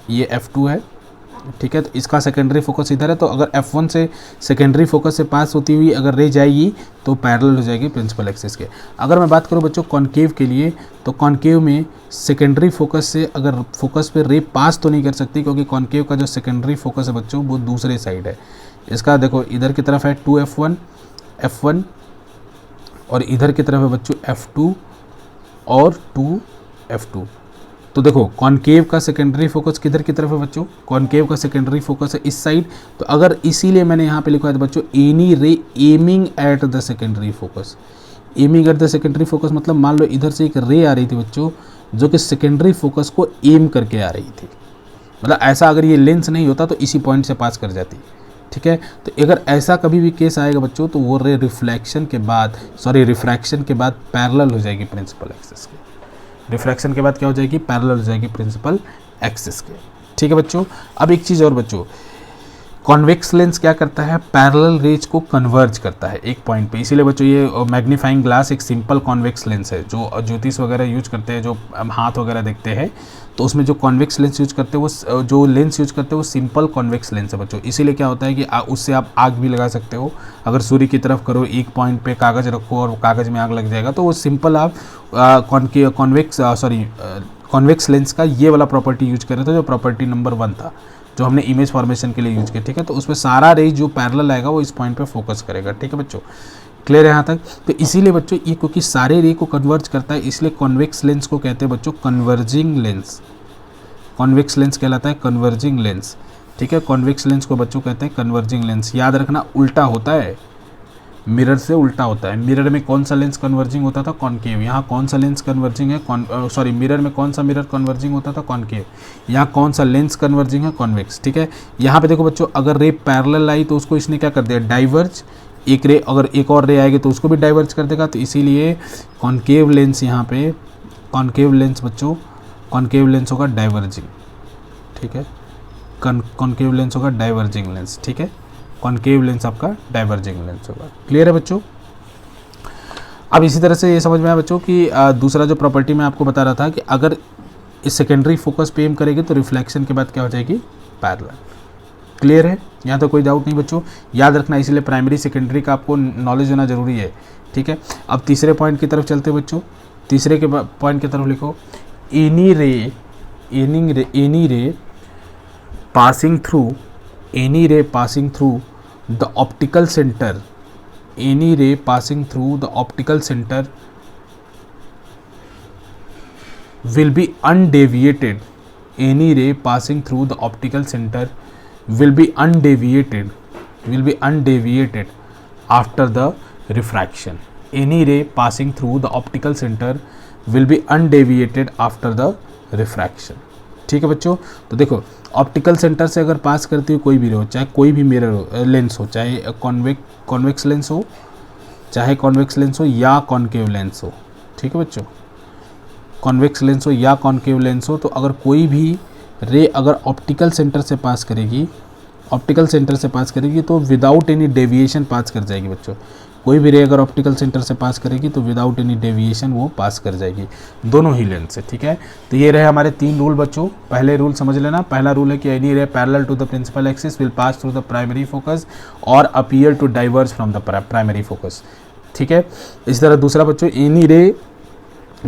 S1: ये F2 है, ठीक है, तो इसका सेकेंडरी फोकस इधर है, तो अगर F1 से सेकेंडरी फोकस से पास होती हुई अगर रे जाएगी तो पैरेलल हो जाएगी प्रिंसिपल एक्सिस के। अगर मैं बात करूं बच्चों कॉन्केव के लिए, तो कॉन्केव में सेकेंडरी फोकस से अगर फोकस पे रे पास तो नहीं कर सकती, क्योंकि कॉन्केव का जो सेकेंडरी फोकस है बच्चों वो दूसरे साइड है। इसका देखो इधर की तरफ है 2F1 और इधर की तरफ है बच्चों F2 और 2F2। तो देखो कॉन्केव का सेकेंडरी फोकस किधर की तरफ है बच्चों, कॉन्केव का सेकेंडरी फोकस है इस साइड। तो अगर इसीलिए मैंने यहाँ पे लिखा है बच्चों एनी रे aiming at the secondary focus. Aiming at the secondary focus मतलब मान लो इधर से एक रे आ रही थी बच्चों जो कि सेकेंडरी फोकस को एम करके आ रही थी, मतलब ऐसा अगर ये लेंस नहीं होता तो इसी पॉइंट से पास कर जाती, ठीक है। तो अगर ऐसा कभी भी केस आएगा बच्चों तो वो रे रिफ्रैक्शन के बाद पैरेलल हो जाएगी प्रिंसिपल एक्सिस के। रिफ्रैक्शन के बाद क्या हो जाएगी, पैरेलल हो जाएगी प्रिंसिपल एक्सिस के, ठीक है बच्चों। अब एक चीज़ और बच्चों, कॉन्वेक्स लेंस क्या करता है, पैरेलल रेज को कन्वर्ज करता है एक पॉइंट पे। इसीलिए बच्चों ये मैग्नीफाइंग ग्लास एक सिंपल कॉन्वेक्स लेंस है, जो ज्योतिष वगैरह यूज करते हैं, जो हाथ वगैरह देखते हैं, तो उसमें जो कॉन्वेक्स लेंस यूज करते हैं वो जो लेंस यूज करते हैं वो सिंपल कॉन्वेक्स लेंस है बच्चों। इसीलिए क्या होता है कि उससे आप आग भी लगा सकते हो, अगर सूर्य की तरफ करो एक पॉइंट पे कागज़ रखो और कागज़ में आग लग जाएगा, तो वो सिंपल आप कॉन्वेक्स लेंस का ये वाला प्रॉपर्टी यूज कर रहे थे, जो प्रॉपर्टी नंबर 1 था जो हमने इमेज फॉर्मेशन के लिए यूज किया, ठीक है। तो उसमें सारा रे जो पैरेलल आएगा वो इस पॉइंट पे फोकस करेगा, ठीक है बच्चों, क्लियर है यहाँ तक। तो इसीलिए बच्चों ये क्योंकि सारे रे को कन्वर्ज करता है, इसलिए कॉन्वेक्स लेंस को कहते हैं बच्चों कन्वर्जिंग लेंस। कॉन्वेक्स लेंस कहलाता है कन्वर्जिंग लेंस, ठीक है। कॉन्वेक्स लेंस को बच्चों कहते हैं कन्वर्जिंग लेंस। याद रखना उल्टा होता है, मिरर से उल्टा होता है। मिरर में कौन सा लेंस कन्वर्जिंग होता था, कॉनकेव। यहाँ कौन सा लेंस कन्वर्जिंग है, मिरर में कौन सा मिरर कन्वर्जिंग होता था, कॉनकेव। यहाँ कौन सा लेंस कन्वर्जिंग है, कॉन्वेक्स, ठीक है। यहाँ पे देखो बच्चों अगर रे पैरेलल आई तो उसको इसने क्या कर दिया, डाइवर्ज। एक रे अगर एक और रे आएगी तो उसको भी डाइवर्ज कर देगा, तो इसीलिए कॉनकेव लेंस यहाँ पे कॉनकेव लेंस बच्चों कॉनकेव लेंस होगा डाइवर्जिंग, ठीक है। कॉनकेव लेंस होगा डाइवर्जिंग लेंस, ठीक है। कॉनकेव लेंस आपका डाइवर्जिंग लेंस होगा, क्लियर है बच्चों। अब इसी तरह से ये समझ में आया बच्चों कि दूसरा जो प्रॉपर्टी मैं आपको बता रहा था कि अगर इस सेकेंडरी फोकस पे एम करेगी तो रिफ्लेक्शन के बाद क्या हो जाएगी, पैरेलल, क्लियर है। यहाँ तो कोई डाउट नहीं बच्चों, याद रखना, इसलिए प्राइमरी सेकेंडरी का आपको नॉलेज होना जरूरी है, ठीक है। अब तीसरे पॉइंट की तरफ चलते बच्चों। तीसरे के पॉइंट की तरफ लिखो, एनी रे passing through the optical center, any ray passing through the optical center will be undeviated, any ray passing through the optical center will be undeviated after the refraction, any ray passing through the optical center will be undeviated after the refraction, ठीक है बच्चों। तो देखो optical centre से अगर पास करती हुई कोई भी रे हो, चाहे कोई भी मिरर हो, लेंस हो, चाहे कॉन्वेक्स लेंस हो, चाहे कॉन्वेक्स लेंस हो या कॉनकेव लेंस हो, ठीक है बच्चों, कॉन्वेक्स लेंस हो या कॉनकेव लेंस हो, तो अगर कोई भी रे अगर ऑप्टिकल सेंटर से पास करेगी तो विदाउट एनी डेविएशन पास कर जाएगी बच्चों। कोई भी रे अगर ऑप्टिकल सेंटर से पास करेगी तो विदाउट एनी डेविएशन वो पास कर जाएगी, दोनों ही लेंस से, ठीक है। तो ये रहे हमारे 3 रूल बच्चों। पहले रूल समझ लेना, पहला रूल है कि any ray parallel to the principal axis will pass through the primary focus और appear to diverge from the primary focus, ठीक है। इसी तरह दूसरा बच्चों, एनी रे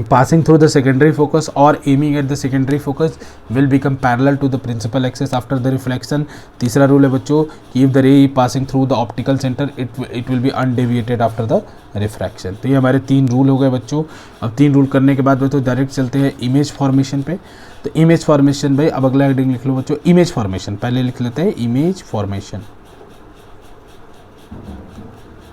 S1: passing through the secondary focus or aiming at the secondary focus will become parallel to the principal axis after the reflection। तीसरा rule है बच्चों कि if the ray passing through the optical center it will be undeviated after the refraction। तो ये हमारे 3 rule हो गए बच्चों। अब 3 रूल करने के बाद बच्चों डायरेक्ट चलते हैं इमेज फॉर्मेशन पे। तो इमेज फॉर्मेशन भाई अब अगला हेडिंग लिख लो बच्चों, इमेज फॉर्मेशन। पहले लिख लेते हैं इमेज फॉर्मेशन।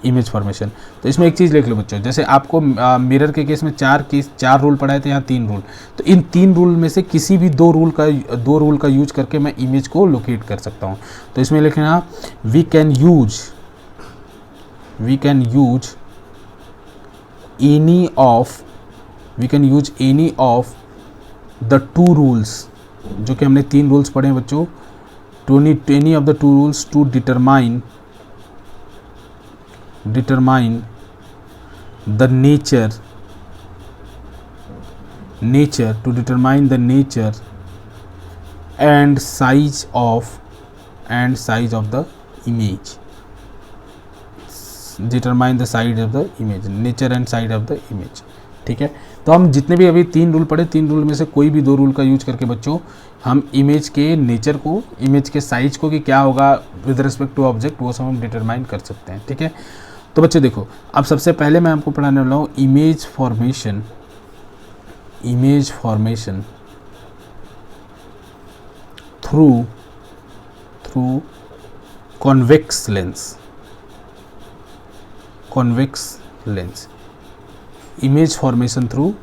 S1: Image formation. तो इसमें एक चीज़ लिख लो बच्चों, जैसे आपको मिरर के केस में चार रूल पढ़ाए थे, यहाँ 3 रूल। तो इन 3 रूल में से किसी भी 2 रूल का यूज करके मैं इमेज को लोकेट कर सकता हूँ। तो इसमें लिखना we can use any of the 2 rules, जो कि हमने 3 रूल्स पढ़े हैं बच्चों, to any of the 2 rules to determine the nature and size of the image, determine the size of the image, nature and size of the image। ठीक है, तो हम जितने भी अभी 3 रूल पढ़े, 3 रूल में से कोई भी 2 रूल का यूज करके बच्चों हम इमेज के नेचर को, इमेज के साइज को कि क्या होगा विद रिस्पेक्ट टू ऑब्जेक्ट, वो सब हम डिटरमाइन कर सकते हैं। ठीक है, तो बच्चों देखो, अब सबसे पहले मैं आपको पढ़ाने वाला हूँ image formation through convex lens, image formation through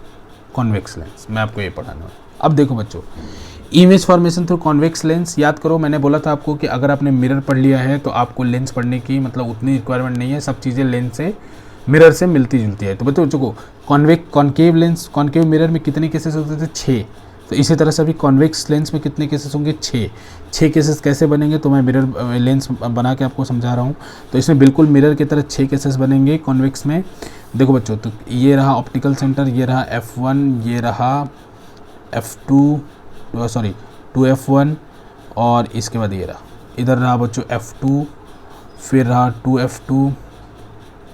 S1: convex lens, मैं आपको ये पढ़ाना है। अब देखो बच्चों, image formation through convex lens, याद करो मैंने बोला था आपको कि अगर आपने मिरर पढ़ लिया है तो आपको लेंस पढ़ने की मतलब उतनी रिक्वायरमेंट नहीं है, सब चीज़ें लेंस से मिरर से मिलती जुलती है। तो बच्चों को कॉन्केव मिरर में कितने केसेस होते थे? 6। तो इसी तरह से अभी कॉन्वेक्स लेंस में कितने केसेस होंगे? 6 केसेस कैसे बनेंगे, तो मैं मिरर लेंस बना के आपको समझा रहा हूँ। तो इसमें बिल्कुल मिरर की तरह 6 केसेस बनेंगे कॉन्वेक्स में। देखो बच्चों, तो ये रहा ऑप्टिकल सेंटर, ये रहा F1, ये रहा F2 और इसके बाद ये रहा, इधर रहा बच्चों F2, फिर रहा 2F2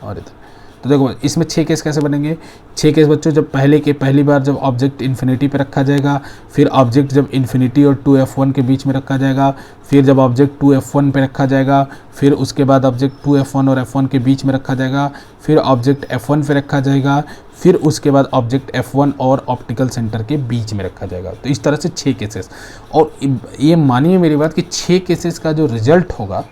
S1: और इधर। तो देखो इसमें 6 केस कैसे बनेंगे? 6 केस बच्चों, जब पहली बार जब ऑब्जेक्ट इन्फिनिटी पे रखा जाएगा, फिर ऑब्जेक्ट जब इन्फिनिटी और 2F1 के बीच में रखा जाएगा, फिर जब ऑब्जेक्ट 2F1 पे रखा जाएगा, फिर उसके बाद ऑब्जेक्ट 2F1 और F1 के बीच में रखा जाएगा, फिर ऑब्जेक्ट F1 पे रखा जाएगा, फिर उसके बाद ऑब्जेक्ट F1 और ऑप्टिकल सेंटर के बीच में रखा जाएगा। तो इस तरह से 6 केसेस, और ये मानिए मेरी बात कि 6 केसेस का जो रिजल्ट होगा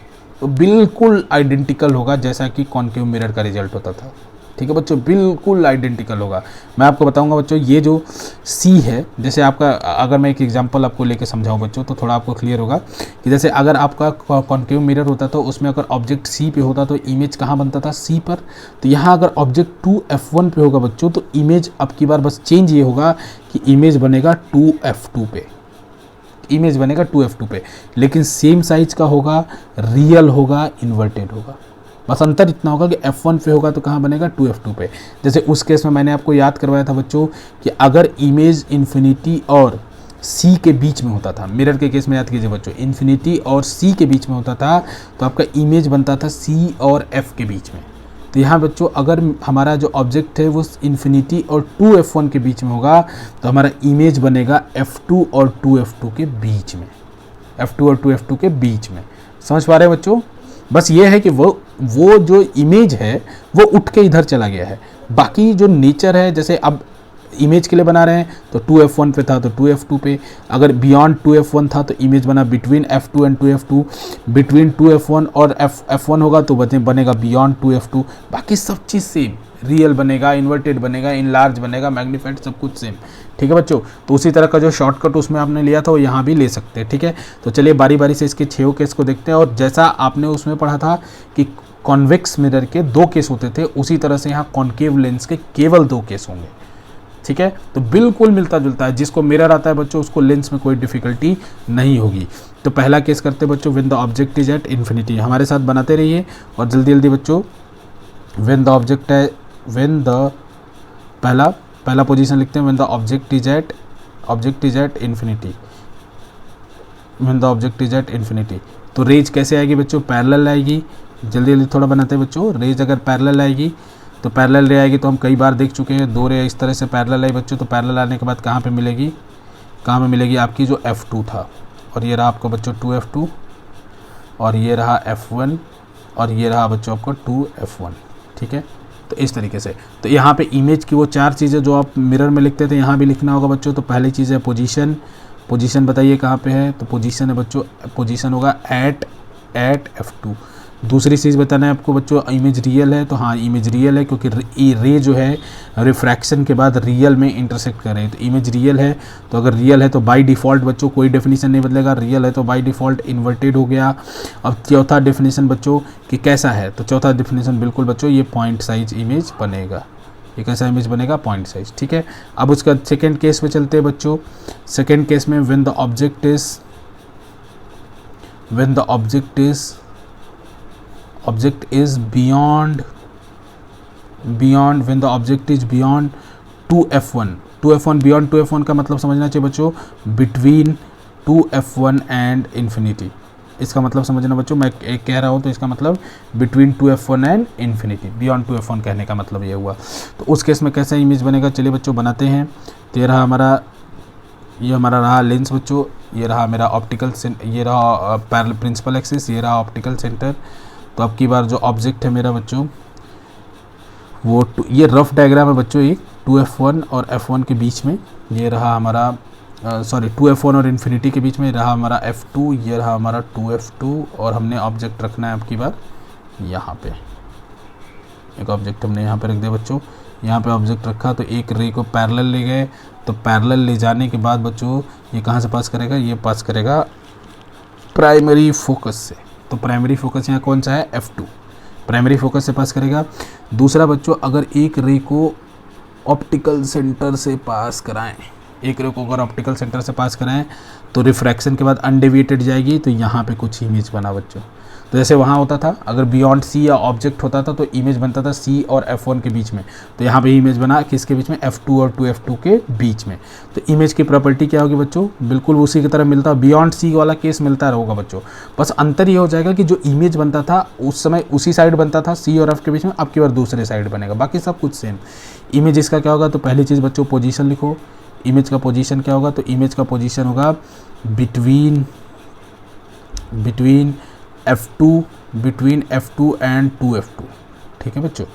S1: तो बिल्कुल आइडेंटिकल होगा जैसा कि कॉन्केव मिरर का रिजल्ट होता था। ठीक है बच्चों, बिल्कुल आइडेंटिकल होगा। मैं आपको बताऊंगा बच्चों, ये जो C है, जैसे आपका, अगर मैं एक एग्जांपल आपको लेके समझाऊं बच्चों तो थोड़ा आपको क्लियर होगा कि जैसे अगर आपका कॉन्केव मिरर होता तो उसमें अगर ऑब्जेक्ट C पे होता तो इमेज कहाँ बनता था? C पर। तो यहाँ अगर ऑब्जेक्ट 2F1 पे होगा बच्चों तो इमेज अब की बार बस चेंज ये होगा कि इमेज बनेगा 2F2 पे, इमेज बनेगा 2F2 पे, लेकिन सेम साइज का होगा, रियल होगा, इन्वर्टेड होगा। बस अंतर इतना होगा कि F1 पे होगा तो कहाँ बनेगा? 2F2 पे। जैसे उस केस में मैंने आपको याद करवाया था बच्चों कि अगर इमेज इन्फिनिटी और C के बीच में होता था, मिरर के केस में याद कीजिए बच्चों, इन्फिनिटी और C के बीच में होता था तो आपका इमेज बनता था C और F के बीच में। तो यहाँ बच्चों अगर हमारा जो ऑब्जेक्ट है वो इन्फिनिटी और 2F1 के बीच में होगा तो हमारा इमेज बनेगा F2 और 2F2 के बीच में, F2 और 2F2 के बीच में। समझ पा रहे हैं बच्चों? बस ये है कि वो जो इमेज है वो उठ के इधर चला गया है, बाकी जो नेचर है, जैसे अब इमेज के लिए बना रहे हैं तो 2F1 पे था तो 2F2 पे, अगर बियॉन्ड 2F1 था तो इमेज बना between F2 and 2F2, between 2F1 और F1 होगा तो बनेगा बियॉन्ड 2F2। बाकी सब चीज़ सेम, रियल बनेगा, इन्वर्टेड बनेगा, इनलार्ज बनेगा, मैग्नीफाइड, सब कुछ सेम। ठीक है बच्चों, तो उसी तरह का जो शॉर्टकट उसमें आपने लिया था वो यहाँ भी ले सकते हैं। ठीक है, तो चलिए बारी बारी से इसके 6 केस को देखते हैं। और जैसा आपने उसमें पढ़ा था कि कॉन्वेक्स मिरर के 2 केस होते थे, उसी तरह से यहाँ कॉन्केव लेंस के केवल 2 केस होंगे। ठीक है, तो बिल्कुल मिलता जुलता है, जिसको मिरर आता है बच्चों उसको लेंस में कोई डिफिकल्टी नहीं होगी। तो पहला केस करते हैं बच्चों, when the object is at infinity. हमारे साथ बनाते रहिए और जल्दी जल्दी बच्चों, व्हेन द ऑब्जेक्ट है, व्हेन द पहला पोजीशन लिखते हैं, when the object is at infinity, when the object is at infinity. तो रेज कैसे आएगी बच्चों? पैरेलल आएगी। जल्दी जल्दी थोड़ा बनाते हैं बच्चों। रेज अगर पैरेलल आएगी तो पैरेलल रे आएगी, तो हम कई बार देख चुके हैं, 2 रे इस तरह से पैरेलल आई बच्चों। तो पैरेलल आने के बाद कहाँ पे मिलेगी? कहाँ पे मिलेगी? आपकी जो F2 था, और ये रहा आपको बच्चों 2F2, और ये रहा F1, और ये रहा बच्चों आपको 2F1। ठीक है, तो इस तरीके से। तो यहाँ पे इमेज की वो 4 चीज़ें जो आप मिरर में लिखते थे यहाँ भी लिखना होगा बच्चों। तो पहली चीज़ है पोजीशन बताइए कहाँ पे है? तो पोजीशन है बच्चों, पोजीशन होगा एट F2। दूसरी चीज़ बताना है आपको बच्चों, इमेज रियल है, तो हाँ इमेज रियल है क्योंकि रे जो है रिफ्रैक्शन के बाद रियल में इंटरसेक्ट कर रहे हैं, तो इमेज रियल है। तो अगर रियल है तो बाय डिफ़ॉल्ट बच्चों कोई डेफिनेशन नहीं बदलेगा, रियल है तो बाय डिफ़ॉल्ट इन्वर्टेड हो गया। अब चौथा डेफिनेशन बच्चों कि कैसा है, तो चौथा डेफिनेशन बिल्कुल बच्चों ये पॉइंट साइज इमेज बनेगा। ये कैसा इमेज बनेगा, पॉइंट साइज, ठीक है। अब उसका सेकेंड केस पे चलते हैं बच्चों। सेकेंड केस में when the object is beyond when the object is beyond 2f1 beyond 2f1 का मतलब समझना चाहिए बच्चों बिटवीन 2f1 एंड इन्फिनिटी। इसका मतलब समझना बच्चों, मैं एक कह रहा हूँ तो इसका मतलब between 2f1 and infinity, beyond 2f1 कहने का मतलब ये हुआ। तो उस केस में कैसा इमेज बनेगा, चलिए बच्चों बनाते हैं। तो ये हमारा रहा लेंस बच्चों, ये रहा मेरा ऑप्टिकल, ये रहा पैरेलल प्रिंसिपल एक्सिस, ये रहा ऑप्टिकल सेंटर। तो अब की बार जो ऑब्जेक्ट है मेरा बच्चों वो ये रफ डायग्राम है बच्चों, एक 2f1 और f1 के बीच में ये रहा हमारा 2f1 और इन्फिनिटी के बीच में रहा हमारा f2, ये रहा हमारा 2f2 और हमने ऑब्जेक्ट रखना है अब की बार यहाँ पे। एक ऑब्जेक्ट हमने यहाँ पे रख दिया बच्चों, यहाँ पे ऑब्जेक्ट रखा तो एक रे को पैरेलल ले गए। तो पैरेलल ले जाने के बाद बच्चों ये कहाँ से पास करेगा, ये पास करेगा प्राइमरी फोकस से। तो प्राइमरी फोकस यहाँ कौन सा है, f2, प्राइमरी फोकस से पास करेगा। दूसरा बच्चों अगर एक रे को ऑप्टिकल सेंटर से पास कराएं, एक रे को अगर ऑप्टिकल सेंटर से पास कराएं तो रिफ्रैक्शन के बाद अनडेविएटेड जाएगी, तो यहाँ पे कुछ इमेज बना बच्चों। तो जैसे वहाँ होता था अगर बियॉन्ड सी या ऑब्जेक्ट होता था तो इमेज बनता था सी और f1 के बीच में, तो यहाँ पे इमेज बना किसके बीच में, f2 और 2f2 के बीच में। तो इमेज की प्रॉपर्टी क्या होगी बच्चों, बिल्कुल उसी की तरह मिलता है, बियॉन्ड सी वाला केस मिलता रहेगा बच्चों। बस अंतर ये हो जाएगा कि जो इमेज बनता था उस समय उसी साइड बनता था सी और f के बीच में, अब की बार दूसरे साइड बनेगा, बाकी सब कुछ सेम। इमेज इसका क्या होगा, तो पहली चीज़ बच्चों पोजीशन लिखो, इमेज का पोजीशन क्या होगा, तो इमेज का पोजीशन होगा बिटवीन f2 एंड 2f2, ठीक है बच्चों।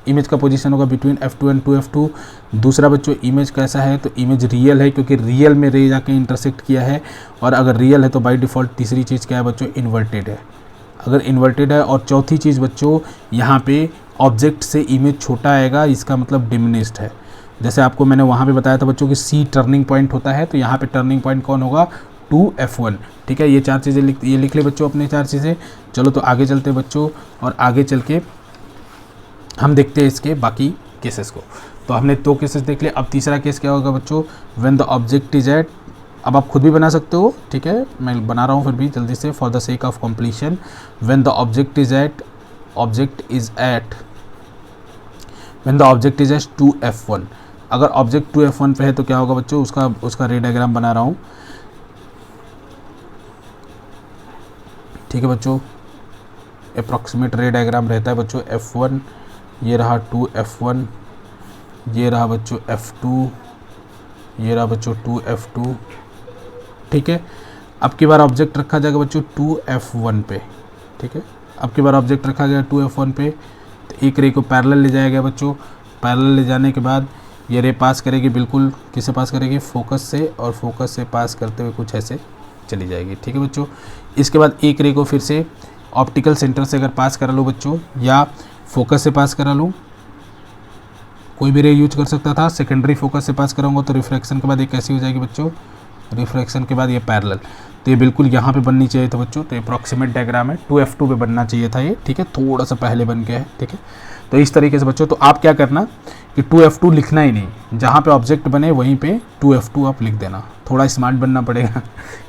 S1: इमेज का पोजीशन होगा बिटवीन f2 एंड 2f2। दूसरा बच्चों इमेज कैसा है, तो इमेज रियल है क्योंकि रियल में रे जाके इंटरसेक्ट किया है, और अगर रियल है तो बाय डिफ़ॉल्ट तीसरी चीज़ क्या है बच्चों, इन्वर्टेड है। अगर इन्वर्टेड है, और चौथी चीज़ बच्चों यहाँ पे ऑब्जेक्ट से इमेज छोटा आएगा, इसका मतलब डिमिनिश्ड है। जैसे आपको मैंने वहाँ पे बताया था बच्चों कि सी टर्निंग पॉइंट होता है, तो यहाँ पे टर्निंग पॉइंट कौन होगा, 2f1, ठीक है। ये चार चीज़ें लिख ले बच्चों अपने चार चीज़ें। चलो तो आगे चलते हैं बच्चों, और आगे चल के हम देखते हैं इसके बाकी केसेस को। तो हमने 2 केसेस देख लिए, अब तीसरा केस क्या होगा बच्चों, when the object is at, अब आप खुद भी बना सकते हो, ठीक है, मैं बना रहा हूँ फिर भी जल्दी से for the sake of completion. When the object is at 2f1, अगर ऑब्जेक्ट 2f1 पे है तो क्या होगा बच्चों, उसका रे डायग्राम बना रहा हूँ, ठीक है बच्चों। अप्रॉक्सीमेट रे डायग्राम रहता है बच्चों f1, ये रहा 2f1, ये रहा बच्चों f2, ये रहा बच्चों 2f2, ठीक है। अब की बार ऑब्जेक्ट रखा जाएगा बच्चों 2f1 पे, ठीक है। अब की बार ऑब्जेक्ट रखा गया 2f1 पे, तो एक रे को पैरेलल ले जाएगा बच्चों। पैरेलल ले जाने के बाद ये रे पास करेगी, बिल्कुल किसे पास करेगी, फोकस से, और फोकस से पास करते हुए कुछ ऐसे चली जाएगी, ठीक है बच्चों। इसके बाद एक रे को फिर से ऑप्टिकल सेंटर से अगर पास करा लो बच्चों, या फोकस से पास करा लो, कोई भी रे यूज कर सकता था। सेकेंडरी फोकस से पास कराऊंगा तो रिफ्रैक्शन के बाद ये कैसी हो जाएगी बच्चों, रिफ्रैक्शन के बाद ये पैरेलल, तो ये बिल्कुल यहाँ पे बननी चाहिए था बच्चों। तो ये अप्रॉक्सीमेट डायग्राम है, 2f2 पे बनना चाहिए था ये, ठीक है, थोड़ा सा पहले बन गया है, ठीक है। तो इस तरीके से बच्चों, तो आप क्या करना कि 2f2 लिखना ही नहीं, जहाँ पे ऑब्जेक्ट बने वहीं पे 2f2 आप लिख देना। थोड़ा स्मार्ट बनना पड़ेगा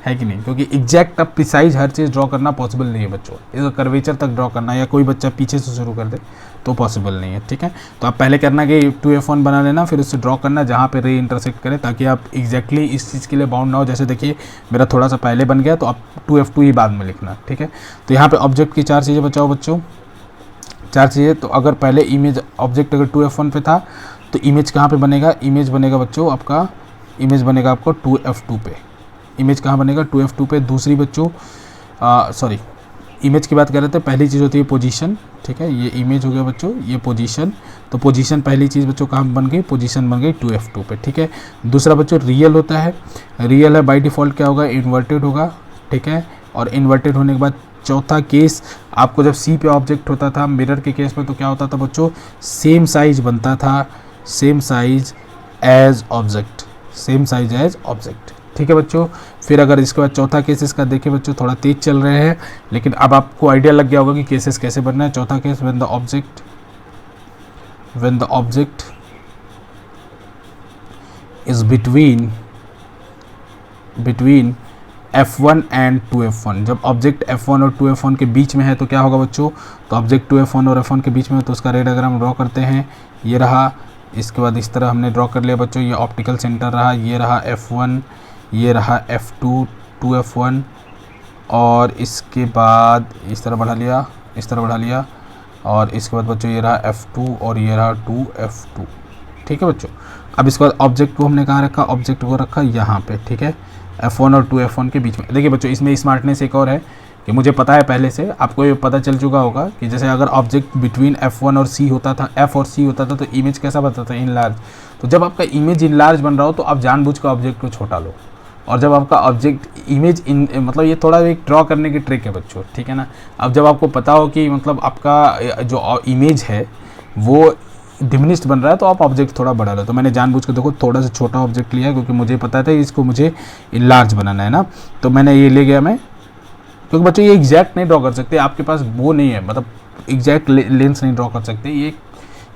S1: है कि नहीं, क्योंकि एग्जैक्ट अब प्रिसाइज हर चीज़ ड्रॉ करना पॉसिबल नहीं है बच्चों। इसका कर्वेचर तक ड्रॉ करना, या कोई बच्चा पीछे से शुरू कर दे तो पॉसिबल नहीं है, ठीक है। तो आप पहले करना कि 2f1 बना लेना, फिर उससे ड्रॉ करना जहाँ पे रे इंटरसेक्ट करे, ताकि आप एग्जैक्टली इस चीज़ के लिए बाउंड ना हो। जैसे देखिए मेरा थोड़ा सा पहले बन गया, तो आप 2f2 ही बाद में लिखना, ठीक है। तो यहाँ पे ऑब्जेक्ट की 4 चीज़ें बचाओ बच्चों, 4 चीज़ें। तो अगर पहले इमेज ऑब्जेक्ट अगर 2f1 पे था तो इमेज कहाँ पे बनेगा, इमेज बनेगा बच्चों आपका, इमेज बनेगा आपको 2f2 पे। इमेज कहाँ बनेगा, 2f2 पे। दूसरी बच्चों इमेज की बात कर रहे थे, पहली चीज़ होती है पोजीशन, ठीक है। ये इमेज हो गया बच्चों, ये पोजीशन। तो पोजीशन पहली चीज़ बच्चों कहाँ बन गई, पोजीशन बन गई 2f2 पे, ठीक है। दूसरा बच्चों रियल होता है, रियल है बाय डिफ़ॉल्ट क्या होगा, इन्वर्टेड होगा, ठीक है। और इन्वर्टेड होने के बाद चौथा केस आपको जब सी पे ऑब्जेक्ट होता था मिरर के केस में, तो क्या होता था बच्चों, सेम साइज बनता था, same size as object, same size as object. ठीक है बच्चों। फिर अगर इसके बाद चौथा केस इसका देखें बच्चों, थोड़ा तेज चल रहे हैं लेकिन अब आपको आइडिया लग गया होगा कि केसेस कैसे बनना है। चौथा case, when the object is between F1 and 2F1, जब ऑब्जेक्ट F1 और 2F1 के बीच में है तो क्या होगा बच्चों, तो ऑब्जेक्ट 2F1 और F1 के बीच में, तो उसका रे डायग्राम ड्रॉ करते हैं। ये रहा, इसके बाद इस तरह हमने ड्रॉ कर लिया बच्चों, ये ऑप्टिकल सेंटर रहा, ये रहा F1, ये रहा F2 2F1, और इसके बाद इस तरह बढ़ा लिया, इस तरह बढ़ा लिया, और इसके बाद बच्चों ये रहा F2 और ये रहा 2F2। ठीक है बच्चों। अब इसके बाद ऑब्जेक्ट को हमने कहाँ रखा, ऑब्जेक्ट को रखा यहाँ पे। ठीक है, F1 और 2F1 के बीच में। देखिए बच्चों, इसमें स्मार्टनेस एक और है कि मुझे पता है पहले से, आपको ये पता चल चुका होगा कि जैसे अगर ऑब्जेक्ट बिटवीन F1 और C होता था, F और C होता था, तो इमेज कैसा बनता था, इनलार्ज। तो जब आपका इमेज इनलार्ज बन रहा हो तो आप जानबूझ कर ऑब्जेक्ट को छोटा लो, और जब आपका ऑब्जेक्ट इमेज मतलब ये थोड़ा एक ड्रॉ करने की ट्रिक है बच्चों, ठीक है ना। अब जब आपको पता हो कि मतलब आपका जो इमेज है वो डिमिनिश्ड बन रहा है तो आप ऑब्जेक्ट थोड़ा बड़ा लो। तो मैंने जानबूझ कर देखो थोड़ा सा छोटा ऑब्जेक्ट लिया क्योंकि मुझे पता था इसको मुझे इनलार्ज बनाना है ना, तो मैंने ये ले गया मैं, क्योंकि बच्चों ये एग्जैक्ट नहीं ड्रॉ कर सकते, आपके पास वो नहीं है, मतलब एग्जैक्ट लेंस नहीं ड्रॉ कर सकते। ये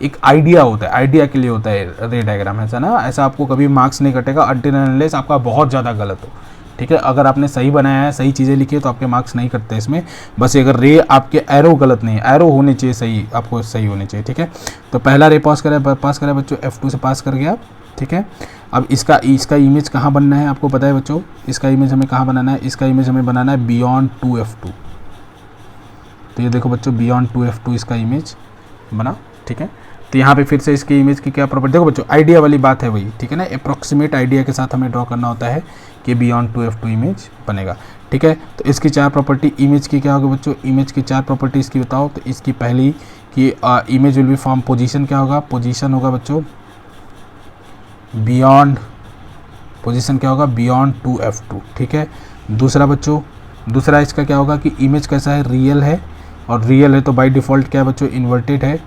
S1: एक आइडिया होता है, आइडिया के लिए होता है रे डायग्राम, ऐसा ना, ऐसा आपको कभी मार्क्स नहीं कटेगा अनटिल अनलेस आपका बहुत ज़्यादा गलत हो। ठीक है, अगर आपने सही बनाया है, सही चीज़ें लिखी है तो आपके मार्क्स नहीं कटते इसमें। बस अगर रे आपके एरो गलत नहीं है, एरो होने चाहिए सही, आपको सही होने चाहिए। ठीक है, तो पहला रे पास करा बच्चों, F2 से पास कर गया। ठीक है, अब इसका इमेज कहाँ बनना है आपको पता है बच्चों, इसका इमेज हमें कहाँ बनाना है, इसका इमेज हमें बनाना है बियॉन्ड 2F2। तो ये देखो बच्चों, बियॉन्ड 2F2 इसका इमेज बना। ठीक है, तो यहाँ पे फिर से इसकी इमेज की क्या प्रॉपर्टी, देखो बच्चों आइडिया वाली बात है वही, ठीक है ना, अप्रॉक्सीमेट आइडिया के साथ हमें ड्रॉ करना होता है कि बियॉन्ड 2F2 इमेज बनेगा। ठीक है, तो इसकी चार प्रॉपर्टी इमेज की क्या होगी बच्चों, इमेज की चार प्रॉपर्टी इसकी बताओ। तो इसकी पहली कि image will be form, position क्या होगा, पोजीशन होगा बच्चों बियॉन्ड, पोजीशन क्या होगा बियॉन्ड 2F2। ठीक है, दूसरा बच्चों, दूसरा इसका क्या होगा कि इमेज कैसा है, रियल है, और रियल है तो बाय डिफ़ॉल्ट क्या है बच्चों, इन्वर्टेड है।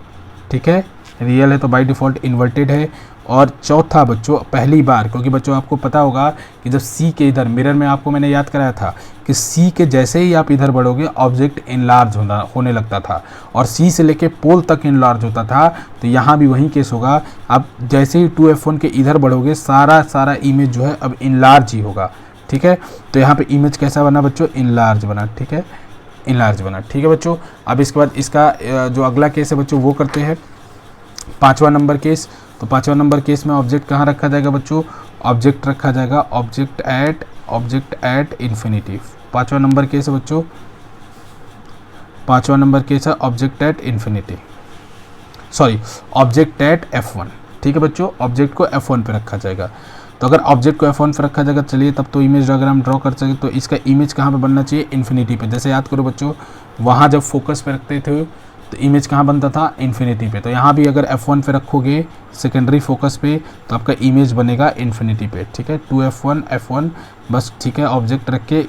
S1: ठीक है, रियल है तो बाय डिफ़ॉल्ट इन्वर्टेड है। और चौथा बच्चों, पहली बार, क्योंकि बच्चों आपको पता होगा कि जब सी के इधर मिरर में आपको मैंने याद कराया था कि सी के जैसे ही आप इधर बढ़ोगे ऑब्जेक्ट इनलार्ज होने लगता था, और सी से लेके पोल तक इनलार्ज होता था। तो यहाँ भी वही केस होगा, आप जैसे ही 2F1 के इधर बढ़ोगे सारा इमेज जो है अब इनलार्ज ही होगा। ठीक है, तो यहाँ पे इमेज कैसा बना बच्चों, इनलार्ज बना। ठीक है, इनलार्ज बना। ठीक है बच्चों, अब इसके बाद इसका जो अगला केस है बच्चों वो करते हैं, 5वां नंबर केस। तो 5वां नंबर केस में ऑब्जेक्ट कहाँ रखा जाएगा बच्चों, ऑब्जेक्ट रखा जाएगा ऑब्जेक्ट एट इन्फिनिटी। 5वां नंबर केस है बच्चों, 5वां नंबर केस है object at infinity, sorry object at F1। ठीक है बच्चों, ऑब्जेक्ट को F1 पे रखा जाएगा। तो अगर ऑब्जेक्ट को F1 पे रखा जाएगा, चलिए तब तो इमेज अगर हम ड्रॉ कर सके तो इसका इमेज कहाँ पे बनना चाहिए, इन्फिनिटी पे। जैसे याद करो बच्चों, वहाँ जब फोकस पे रखते थे तो इमेज कहाँ बनता था, इन्फिनिटी पे। तो यहाँ भी अगर F1 पे रखोगे सेकेंडरी फोकस पे तो आपका इमेज बनेगा इन्फिनिटी पे। ठीक है, 2F1 F1 बस। ठीक है, ऑब्जेक्ट रख के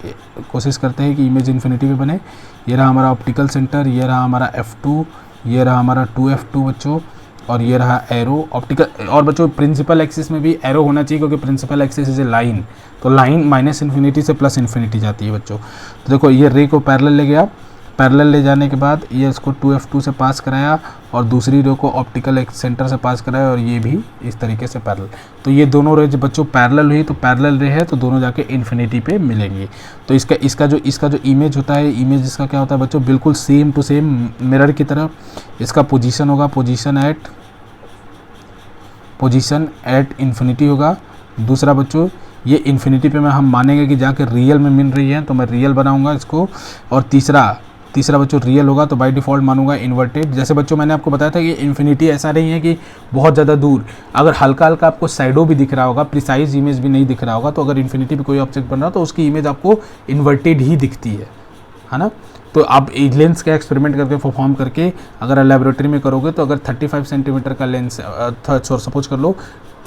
S1: कोशिश करते हैं कि इमेज इन्फिनिटी पे बने। ये रहा हमारा ऑप्टिकल सेंटर, ये रहा हमारा F2, ये रहा हमारा 2F2 बच्चों, और ये रहा एरो ऑप्टिकल। और बच्चों प्रिंसिपल एक्सिस में भी एरो होना चाहिए, क्योंकि principal axis is a line, तो लाइन माइनस इन्फिनिटी से प्लस इन्फिनिटी जाती है बच्चों। तो देखो ये रे को पैरेलल ले गया, पैरेलल ले जाने के बाद ये इसको 2F2 से पास कराया, और दूसरी रो को ऑप्टिकल सेंटर से पास कराया, और ये भी इस तरीके से पैरेलल। तो ये दोनों रे जब बच्चों पैरेलल हुई तो पैरेलल रे है तो दोनों जाके इन्फिनिटी पे मिलेंगी। तो इसका जो इमेज होता है, इमेज इसका क्या होता है बच्चों, बिल्कुल सेम टू सेम मिरर की तरह। इसका पोजीशन होगा पोजीशन एट इन्फिनिटी होगा। दूसरा बच्चों, ये इन्फिनिटी पे मैं हम मानेंगे कि जाके रियल में मिल रही है तो मैं रियल बनाऊंगा इसको। और तीसरा बच्चों रियल होगा तो बाय डिफ़ॉल्ट मानूंगा इन्वर्टेड। जैसे बच्चों मैंने आपको बताया था कि इन्फिनिटी ऐसा नहीं है कि बहुत ज़्यादा दूर, अगर हल्का हल्का आपको साइडो भी दिख रहा होगा, प्रिसाइज इमेज भी नहीं दिख रहा होगा, तो अगर इन्फिनिटी पे कोई ऑब्जेक्ट बन रहा हो तो उसकी इमेज आपको इन्वर्टेड ही दिखती है ना। तो आप लेंस का एक्सपेरिमेंट करके परफॉर्म करके अगर लेबोरेटरी में करोगे तो अगर 35 सेंटीमीटर का लेंस सपोज कर लो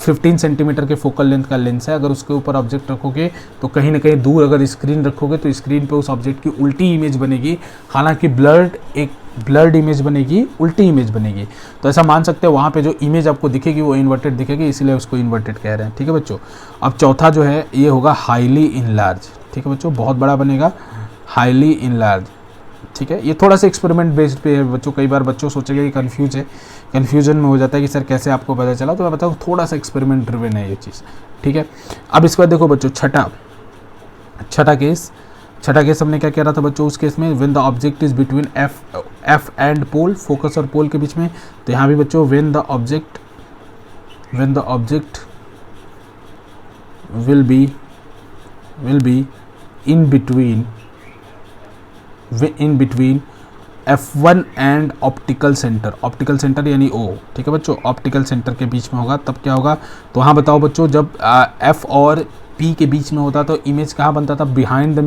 S1: 15 सेंटीमीटर के फोकल लेंथ का लेंस है, अगर उसके ऊपर ऑब्जेक्ट रखोगे तो कहीं ना कहीं दूर अगर स्क्रीन रखोगे तो स्क्रीन पे उस ऑब्जेक्ट की उल्टी इमेज बनेगी, हालांकि ब्लर्ड इमेज बनेगी, उल्टी इमेज बनेगी। तो ऐसा मान सकते हैं वहाँ पे जो इमेज आपको दिखेगी वो इन्वर्टेड दिखेगी, इसीलिए उसको इन्वर्टेड कह रहे हैं। ठीक है बच्चों। अब चौथा जो है ये होगा हाईली इनलार्ज। ठीक है बच्चों, बहुत बड़ा बनेगा, हाईली इनलार्ज। ठीक है, ये थोड़ा सा एक्सपेरिमेंट बेस्ड पे है बच्चों। कई बार बच्चों सोचेंगे कि कन्फ्यूजन में हो जाता है कि सर कैसे आपको पता चला, तो मैं बताऊँ थोड़ा सा एक्सपेरिमेंट ड्रिवन है ये चीज़। ठीक है, अब इसके बाद देखो बच्चों छठा केस हमने क्या कह रहा था बच्चों उस केस में, when the object is between F and pole, focus और पोल के बीच में। तो यहाँ भी बच्चों when the object will be in between F1 and optical centre यानी O। ठीक है बच्चों, ऑप्टिकल सेंटर के बीच में होगा, तब क्या होगा। तो हाँ बताओ बच्चों, जब F और P के बीच में होता तो इमेज कहाँ बनता था, बिहाइंड द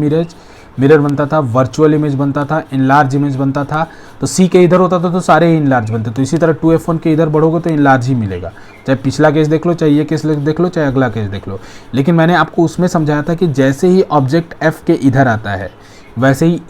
S1: मिरर बनता था, वर्चुअल इमेज बनता था, इनलार्ज इमेज बनता था। तो C के इधर होता था तो सारे इनलार्ज बनते। तो इसी तरह 2F1 के इधर बढ़ोगे तो इनलार्ज ही मिलेगा, चाहे पिछला केस देख लो, चाहे ये केस देख लो, चाहे अगला केस देख लो। लेकिन मैंने आपको उसमें समझाया था कि जैसे ही ऑब्जेक्ट F के इधर आता है वैसे ही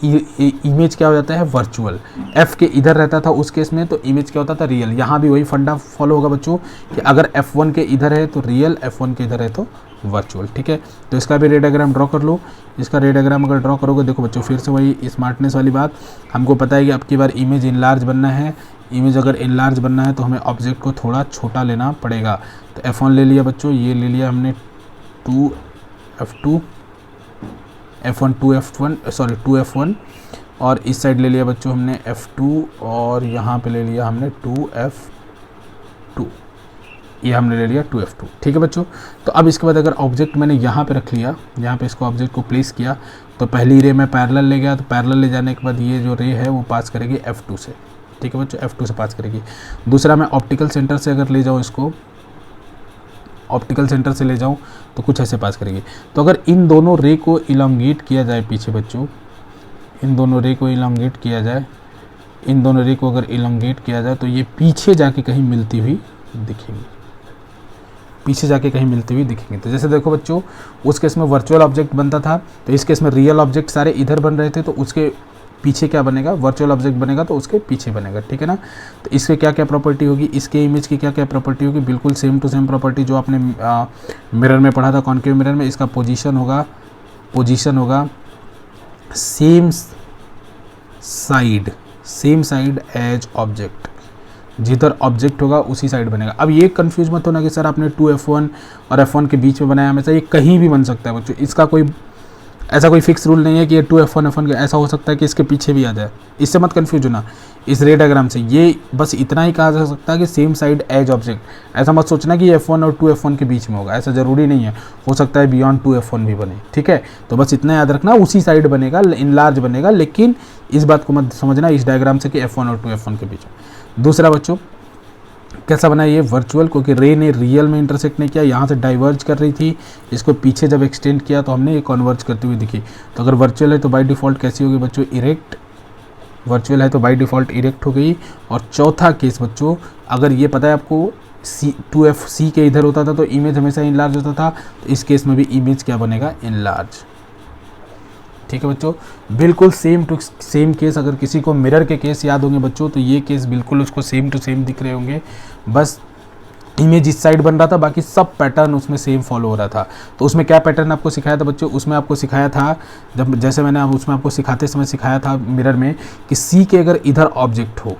S1: इमेज क्या हो जाता है, वर्चुअल। F के इधर रहता था उस केस में तो इमेज क्या होता था, रियल। यहाँ भी वही फंडा फॉलो होगा बच्चों कि अगर F1 के इधर है तो रियल, F1 के इधर है तो वर्चुअल। ठीक है, तो इसका भी रे डायग्राम ड्रॉ कर लो। इसका रे डायग्राम अगर ड्रॉ करोगे, देखो बच्चों फिर से वही स्मार्टनेस वाली बात, हमको पता है कि अब की बार इमेज इनलार्ज बनना है। इमेज अगर इनलार्ज बनना है तो हमें ऑब्जेक्ट को थोड़ा छोटा लेना पड़ेगा। तो F1 ले लिया बच्चों, ये ले लिया हमने 2F2 2F1 और इस साइड ले लिया बच्चों हमने F2 और यहाँ पे ले लिया हमने 2F2, ये हमने ले लिया 2F2। ठीक है बच्चों। तो अब इसके बाद अगर ऑब्जेक्ट मैंने यहाँ पे रख लिया, यहाँ पे इसको ऑब्जेक्ट को प्लेस किया, तो पहली रे मैं पैरेलल ले गया, तो पैरेलल ले जाने के बाद ये जो रे है वो पास करेगी F2 से। ठीक है बच्चों, F2 से पास करेगी। दूसरा मैं ऑप्टिकल सेंटर से अगर ले जाऊँ इसको, ऑप्टिकल सेंटर से ले जाऊं तो कुछ ऐसे पास करेगी। तो अगर इन दोनों रे को इलांगेट किया जाए पीछे बच्चों, इन दोनों रे को इलांगेट किया जाए तो ये पीछे जाके कहीं मिलती हुई दिखेंगी। तो जैसे देखो बच्चों, उस केस में वर्चुअल ऑब्जेक्ट बनता था, तो इस केस में रियल ऑब्जेक्ट सारे इधर बन रहे थे, तो उसके पीछे क्या बनेगा, वर्चुअल ऑब्जेक्ट बनेगा तो उसके पीछे बनेगा। ठीक है ना। तो इसके क्या क्या प्रॉपर्टी होगी, इसके इमेज की क्या क्या प्रॉपर्टी होगी, बिल्कुल सेम टू सेम प्रॉपर्टी जो आपने मिरर में पढ़ा था, कॉन्केव मिरर में। इसका पोजीशन होगा सेम साइड एज ऑब्जेक्ट, जिधर ऑब्जेक्ट होगा उसी साइड बनेगा। अब ये कंफ्यूज मत होना कि सर आपने 2F1 और F1 के बीच में बनाया, हमेशा ये कहीं भी बन सकता है बच्चों। इसका ऐसा कोई फिक्स रूल नहीं है कि ये 2F1 F1 के, ऐसा हो सकता है कि इसके पीछे भी आ जाए। इससे मत कंफ्यूज होना इस रे डायग्राम से। ये बस इतना ही कहा जा सकता है कि सेम साइड एज ऑब्जेक्ट। ऐसा मत सोचना कि F1 और 2F1 के बीच में होगा, ऐसा ज़रूरी नहीं है, हो सकता है बियॉन्ड 2F1 भी बने। ठीक है, तो बस इतना याद रखना, उसी साइड बनेगा, इनलार्ज बनेगा। लेकिन इस बात को मत समझना इस डायग्राम से कि F1 और 2F1 के बीच में। दूसरा बच्चों कैसा बना ये वर्चुअल, क्योंकि रे ने रियल में इंटरसेक्ट नहीं किया, यहाँ से डाइवर्ज कर रही थी, इसको पीछे जब एक्सटेंड किया तो हमने ये कन्वर्ज करती हुई दिखी। तो अगर वर्चुअल है तो बाय डिफ़ॉल्ट कैसी होगी बच्चों, इरेक्ट। वर्चुअल है तो बाय डिफ़ॉल्ट इरेक्ट हो गई। और चौथा केस बच्चों, अगर ये पता है आपको 2FC के इधर होता था तो इमेज हमेशा इनलार्ज होता था, तो इस केस में भी इमेज क्या बनेगा, इनलार्ज। ठीक है बच्चों, बिल्कुल सेम टू सेम केस। अगर किसी को मिरर के केस याद होंगे बच्चों तो ये केस बिल्कुल उसको सेम टू सेम दिख रहे होंगे, बस इमेज इस साइड बन रहा था, बाकी सब पैटर्न उसमें सेम फॉलो हो रहा था। तो उसमें क्या पैटर्न आपको सिखाया था बच्चों, उसमें आपको सिखाया था, जब जैसे मैंने उसमें आपको सिखाते समय सिखाया था मिरर में, कि C के अगर इधर ऑब्जेक्ट हो,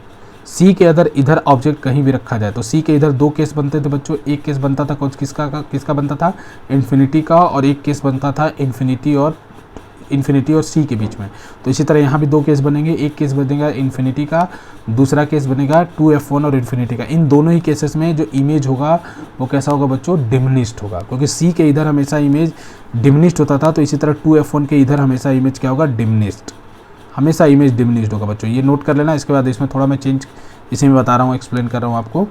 S1: C के अगर इधर ऑब्जेक्ट कहीं भी रखा जाए, तो C के इधर दो केस बनते थे बच्चों। एक केस बनता था किसका बनता था, इन्फिनिटी का, और एक केस बनता था इन्फिनिटी और C के बीच में। तो इसी तरह यहाँ भी दो केस बनेंगे, एक केस बनेगा इन्फिनिटी का, दूसरा केस बनेगा 2F1 और इन्फिनिटी का। इन दोनों ही केसेस में जो इमेज होगा वो कैसा होगा बच्चों, डिमिनिश्ड होगा, क्योंकि C के इधर हमेशा इमेज डिमिनिश्ड होता था। तो इसी तरह 2F1 के इधर हमेशा इमेज क्या होगा, डिमिनिश्ड, हमेशा इमेज डिमिनिश्ड होगा बच्चों, ये नोट कर लेना। इसके बाद इसमें थोड़ा मैं चेंज इसी में बता रहा हूँ, एक्सप्लेन कर रहा हूँ आपको।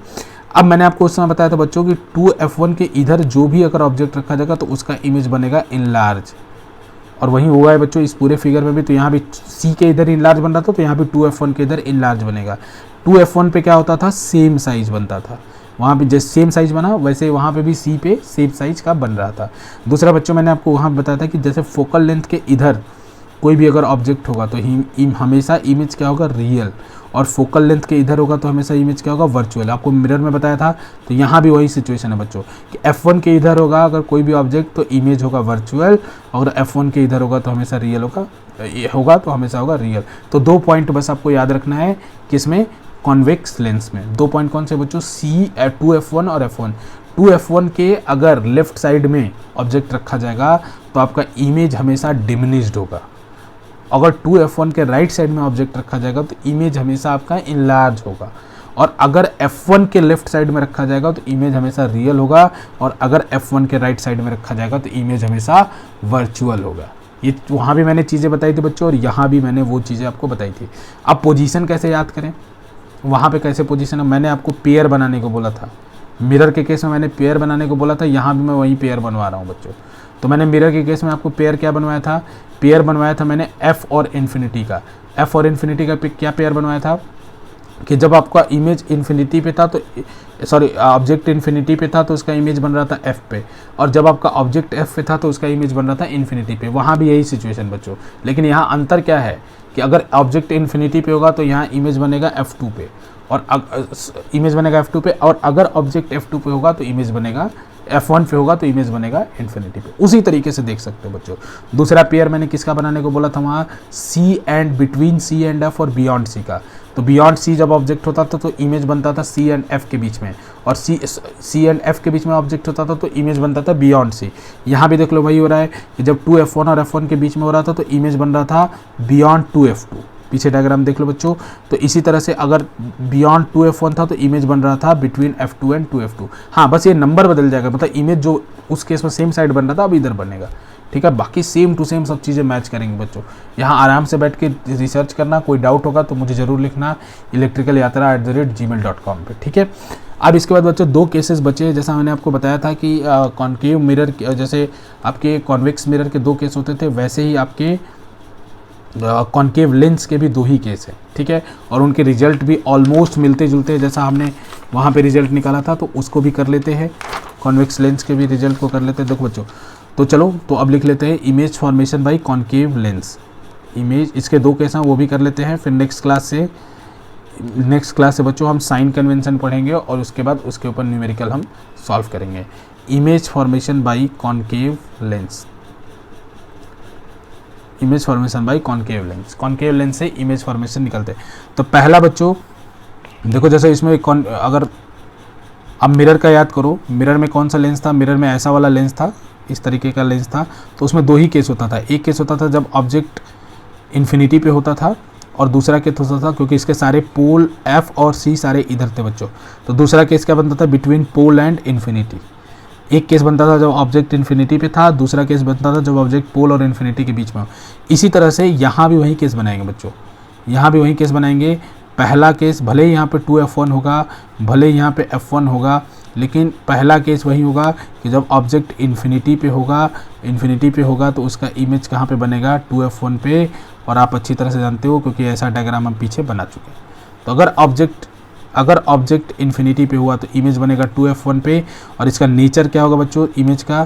S1: अब मैंने आपको उस समय बताया था बच्चों कि 2F1 के इधर जो भी अगर ऑब्जेक्ट रखा जाएगा तो उसका इमेज बनेगा इनलार्ज, और वहीं हुआ है बच्चों इस पूरे फिगर में भी। तो यहाँ भी C के इधर इनलार्ज बन रहा था, तो यहाँ भी 2F1 के इधर इनलार्ज बनेगा। 2F1 पे क्या होता था, सेम साइज बनता था, वहाँ पे जैसे सेम साइज़ बना वैसे वहाँ पे भी सी पे सेम साइज़ का बन रहा था। दूसरा बच्चों मैंने आपको वहाँ बताया था कि जैसे फोकल लेंथ के इधर कोई भी अगर ऑब्जेक्ट होगा तो हमेशा इमेज क्या होगा, रियल, और फोकल लेंथ के इधर होगा तो हमेशा इमेज क्या होगा, वर्चुअल। आपको मिरर में बताया था, तो यहाँ भी वही सिचुएशन है बच्चों कि F1 के इधर होगा अगर कोई भी ऑब्जेक्ट तो इमेज होगा वर्चुअल, और F1 के इधर होगा तो हमेशा रियल होगा तो हमेशा होगा रियल। तो 2 पॉइंट बस आपको याद रखना है किसमें, कॉन्वेक्स लेंस में। 2 पॉइंट कौन से बच्चों, C2F1 और F1। 2F1 के अगर लेफ्ट साइड में ऑब्जेक्ट रखा जाएगा तो आपका इमेज हमेशा डिमिनिश्ड होगा। अगर 2F1 के राइट साइड में ऑब्जेक्ट रखा जाएगा तो इमेज हमेशा आपका इनलार्ज होगा। और अगर F1 के लेफ्ट साइड में रखा जाएगा तो इमेज हमेशा रियल होगा, और अगर F1 के राइट साइड में रखा जाएगा तो इमेज हमेशा वर्चुअल होगा। ये वहाँ भी मैंने चीज़ें बताई थी बच्चों, और यहाँ भी मैंने वो चीज़ें आपको बताई थी। अब पोजीशन कैसे याद करें, वहाँ पे कैसे पोजीशन है, मैंने आपको पेयर बनाने को बोला था। मिरर के केस में मैंने पेयर बनाने को बोला था, यहाँ भी मैं वही पेयर बनवा रहा हूँ बच्चों। तो मैंने मिरर के केस में आपको पेयर क्या बनवाया था, पेयर बनवाया था मैंने F और इन्फिनिटी का। F और इन्फिनिटी का क्या पेयर बनवाया था कि जब आपका इमेज इन्फिनिटी पे था तो ऑब्जेक्ट इन्फिनिटी पे था तो उसका इमेज बन रहा था F पे, और जब आपका ऑब्जेक्ट F पे था तो उसका इमेज बन रहा था इन्फिनिटी पे। वहाँ भी यही सिचुएशन बच्चों, लेकिन यहाँ अंतर क्या है कि अगर ऑब्जेक्ट इन्फिनिटी पे होगा तो यहाँ इमेज बनेगा F2 पे, और इमेज बनेगा F2 पे, और अगर ऑब्जेक्ट F2 पे होगा तो इमेज बनेगा F1 पे होगा तो इमेज बनेगा इन्फिनिटी पे। उसी तरीके से देख सकते हो बच्चों। दूसरा पेयर मैंने किसका बनाने को बोला था वहाँ, C and between C and F और बियॉन्ड C का। तो बियॉन्ड C जब ऑब्जेक्ट होता था तो इमेज बनता था C एंड F के बीच में, और C एंड F के बीच में ऑब्जेक्ट होता था तो इमेज बनता था बियॉन्ड C। यहाँ भी देख लो वही हो रहा है कि जब 2F1 और F1 के बीच में हो रहा था तो इमेज बन रहा था बियॉन्ड 2F2। पीछे डायग्राम देख लो बच्चों। तो इसी तरह से अगर बियॉन्ड 2F1 था तो इमेज बन रहा था बिटवीन F2 एंड 2F2। हाँ, बस ये नंबर बदल जाएगा, मतलब इमेज जो उस केस में सेम साइड बन रहा था अब इधर बनेगा, ठीक है। बाकी सेम टू सेम सब चीज़ें मैच करेंगे बच्चों। यहाँ आराम से बैठ के रिसर्च करना, कोई डाउट होगा तो मुझे ज़रूर लिखना electricalyatra@gmail.com पे, ठीक है। अब इसके बाद बच्चों 2 केसेस बचे, जैसा मैंने आपको बताया था कि कॉन्केव मिरर, जैसे आपके कॉन्वेक्स मिरर के 2 केस होते थे, वैसे ही आपके कॉन्केव लेंस के भी 2 ही केस हैं, ठीक है। और उनके रिजल्ट भी ऑलमोस्ट मिलते जुलते हैं, जैसा हमने वहाँ पे रिजल्ट निकाला था तो उसको भी कर लेते हैं, कॉन्वेक्स लेंस के भी रिजल्ट को कर लेते हैं। देखो बच्चों, तो चलो तो अब लिख लेते हैं image formation by concave lens. Image, इसके 2 केस हैं वो भी कर लेते हैं। फिर नेक्स्ट क्लास से बच्चों हम साइन कन्वेंशन पढ़ेंगे, और उसके बाद उसके ऊपर न्यूमेरिकल हम सॉल्व करेंगे। Image formation by concave lens, image formation by concave lens. Concave lens से इमेज फॉर्मेशन निकलते हैं। तो पहला बच्चों देखो, जैसे इसमें अगर अब मिरर का याद करो, मिरर में कौन सा लेंस था, मिरर में ऐसा वाला लेंस था, इस तरीके का लेंस था। तो उसमें 2 ही केस होता था। एक केस होता था जब ऑब्जेक्ट इन्फिनिटी पे होता था, और दूसरा केस होता था क्योंकि इसके सारे पोल F और C सारे इधर थे बच्चों, तो दूसरा केस क्या बनता था, बिटवीन पोल एंड इन्फिनिटी। एक केस बनता था जब ऑब्जेक्ट इन्फिनिटी पे था, दूसरा केस बनता था जब ऑब्जेक्ट पोल और इन्फिनिटी के बीच में हो। इसी तरह से यहाँ भी वही केस बनाएंगे बच्चों, यहाँ भी वही केस बनाएंगे। पहला केस भले ही यहाँ पे 2F1 होगा, भले ही यहाँ पे F1 होगा, लेकिन पहला केस वही होगा कि जब ऑब्जेक्ट इन्फिनिटी पे होगा तो उसका इमेज कहाँ पे बनेगा, 2F1 पे। और आप अच्छी तरह से जानते हो क्योंकि ऐसा डायग्राम हम पीछे बना चुके हैं। तो अगर ऑब्जेक्ट इन्फिनिटी पे हुआ तो इमेज बनेगा 2F1 पे, और इसका नेचर क्या होगा बच्चों इमेज का,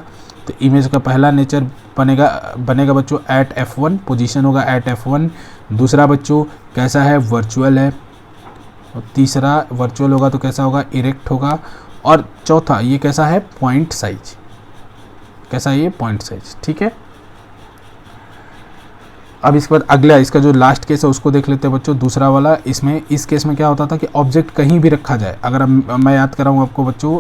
S1: तो इमेज का पहला नेचर बनेगा बच्चों एट F1, पोजीशन होगा एट F1। दूसरा बच्चों कैसा है, वर्चुअल है, और तीसरा वर्चुअल होगा तो कैसा होगा, इरेक्ट होगा। और चौथा ये कैसा है, पॉइंट साइज, कैसा है ये, पॉइंट साइज, ठीक है। अब इसके बाद अगला, इसका जो लास्ट केस है उसको देख लेते हैं बच्चों, दूसरा वाला। इस केस में क्या होता था कि ऑब्जेक्ट कहीं भी रखा जाए, अगर मैं याद कराऊँ आपको बच्चों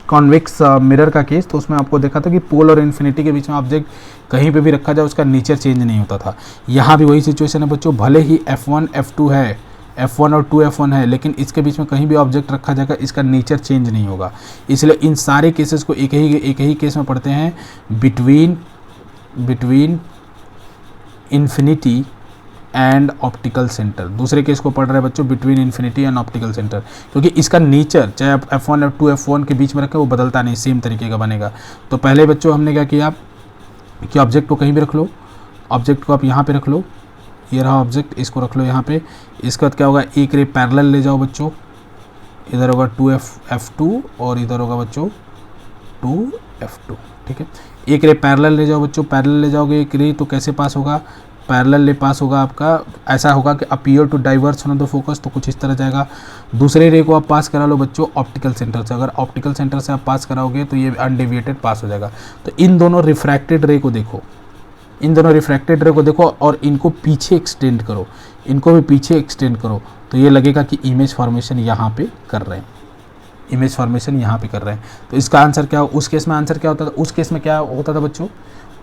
S1: कॉन्वेक्स मिरर का केस, तो उसमें आपको देखा था कि पोल और इन्फिनिटी के बीच में ऑब्जेक्ट कहीं पे भी रखा जाए उसका नेचर चेंज नहीं होता था। यहाँ भी वही सिचुएशन है बच्चों, भले ही F1 F2 है, F1 और 2F1 है, लेकिन इसके बीच में कहीं भी ऑब्जेक्ट रखा जाएगा इसका नेचर चेंज नहीं होगा। इसलिए इन सारे केसेस को एक ही केस में पढ़ते हैं, between infinity and optical centre. दूसरे केस को पढ़ रहे हैं बच्चों between infinity and optical centre, क्योंकि इसका नेचर चाहे आप F1 और 2F1 के बीच में रखें वो बदलता नहीं, सेम तरीके का बनेगा। तो पहले बच्चों हमने क्या किया कि ऑब्जेक्ट को कहीं भी रख लो, ऑब्जेक्ट को आप यहाँ पे रख लो, ये रहा ऑब्जेक्ट, इसको रख लो यहाँ पे। इसके बाद क्या होगा, एक रे पैरेलल ले जाओ बच्चों, इधर होगा 2f(f2) और इधर होगा बच्चों 2f2। ठीक है, एक रे पैरेलल ले जाओ बच्चों, पैरेलल ले जाओगे एक रे तो कैसे पास होगा, पैरेलल ले पास होगा आपका, ऐसा होगा कि appear to diverse from the focus, तो कुछ इस तरह जाएगा। दूसरे रे को आप पास करा लो बच्चों ऑप्टिकल सेंटर से, अगर ऑप्टिकल सेंटर से आप पास कराओगे तो ये अनडेविएटेड पास हो जाएगा। तो इन दोनों रिफ्रैक्टेड रे को देखो, इन दोनों रिफ्रैक्टेड रे को देखो और इनको पीछे एक्सटेंड करो, इनको भी पीछे एक्सटेंड करो, तो ये लगेगा कि इमेज फॉर्मेशन यहाँ पे कर रहे हैं, इमेज फॉर्मेशन यहाँ पे कर रहे हैं। तो इसका आंसर क्या, उस केस में आंसर क्या होता था, उस केस में क्या होता था बच्चों,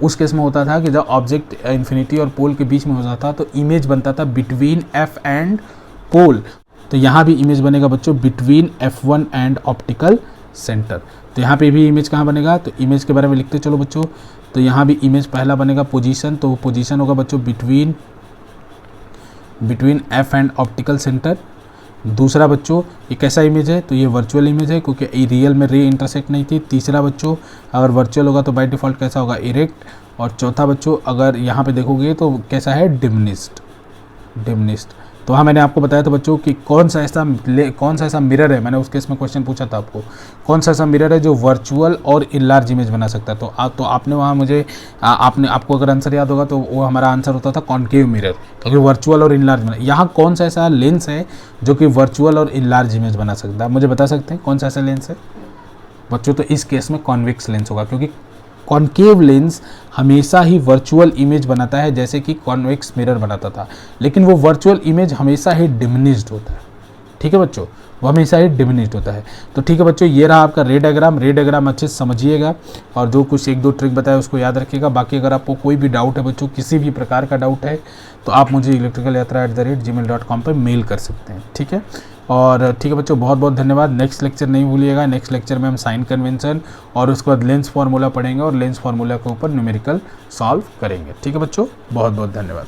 S1: उस केस में होता था कि जब ऑब्जेक्ट इन्फिनिटी और पोल के बीच में हो जाता तो इमेज बनता था बिटवीन एफ एंड पोल। तो यहाँ भी इमेज बनेगा बच्चों between F1 and optical centre. तो यहाँ पे भी इमेज कहाँ बनेगा, तो इमेज के बारे में लिखते चलो बच्चों। तो यहाँ भी इमेज पहला बनेगा पोजीशन, तो पोजीशन होगा बच्चों between F and optical centre. दूसरा बच्चों ये कैसा इमेज है, तो ये वर्चुअल इमेज है क्योंकि रियल में रे इंटरसेक्ट नहीं थी। तीसरा बच्चों अगर वर्चुअल होगा तो बाय डिफ़ॉल्ट कैसा होगा, इरेक्ट। और चौथा बच्चों अगर यहाँ पे देखोगे तो कैसा है, डिमनिस्ट। तो हाँ मैंने आपको बताया था बच्चों कि कौन सा ऐसा मिरर है, मैंने उस केस में क्वेश्चन पूछा था आपको, कौन सा ऐसा मिरर है जो वर्चुअल और इनलार्ज इमेज बना सकता है। तो आपने वहाँ मुझे आपको अगर आंसर याद होगा तो वो हमारा आंसर होता था कॉन्केव मिरर, क्योंकि वर्चुअल और इनलार्ज बना। यहाँ कौन सा ऐसा लेंस है जो कि वर्चुअल और इनलार्ज इमेज बना सकता है, आप मुझे बता सकते हैं कौन सा ऐसा लेंस है बच्चों। तो इस केस में कॉन्वेक्स लेंस होगा, क्योंकि कॉन्केव लेंस हमेशा ही वर्चुअल इमेज बनाता है जैसे कि कॉन्वेक्स मिरर बनाता था, लेकिन वो वर्चुअल इमेज हमेशा ही डिमिनिश्ड होता है। ठीक है बच्चों, वो हमेशा ही डिमिनिश्ड होता है। तो ठीक है बच्चों, ये रहा आपका रे डायग्राम अच्छे से समझिएगा और जो कुछ एक दो ट्रिक बताया उसको याद रखिएगा। बाकी अगर आपको कोई भी डाउट है बच्चों, किसी भी प्रकार का डाउट है, तो आप मुझे electricalYatra@gmail.com पर मेल कर सकते हैं। ठीक है, और ठीक है बच्चों, बहुत बहुत धन्यवाद। नेक्स्ट लेक्चर नहीं भूलिएगा, नेक्स्ट लेक्चर में हम साइन कन्वेंशन और उसके बाद लेंस फार्मूला पढ़ेंगे और लेंस फार्मूला के ऊपर न्यूमेरिकल सॉल्व करेंगे। ठीक है बच्चों, बहुत बहुत धन्यवाद।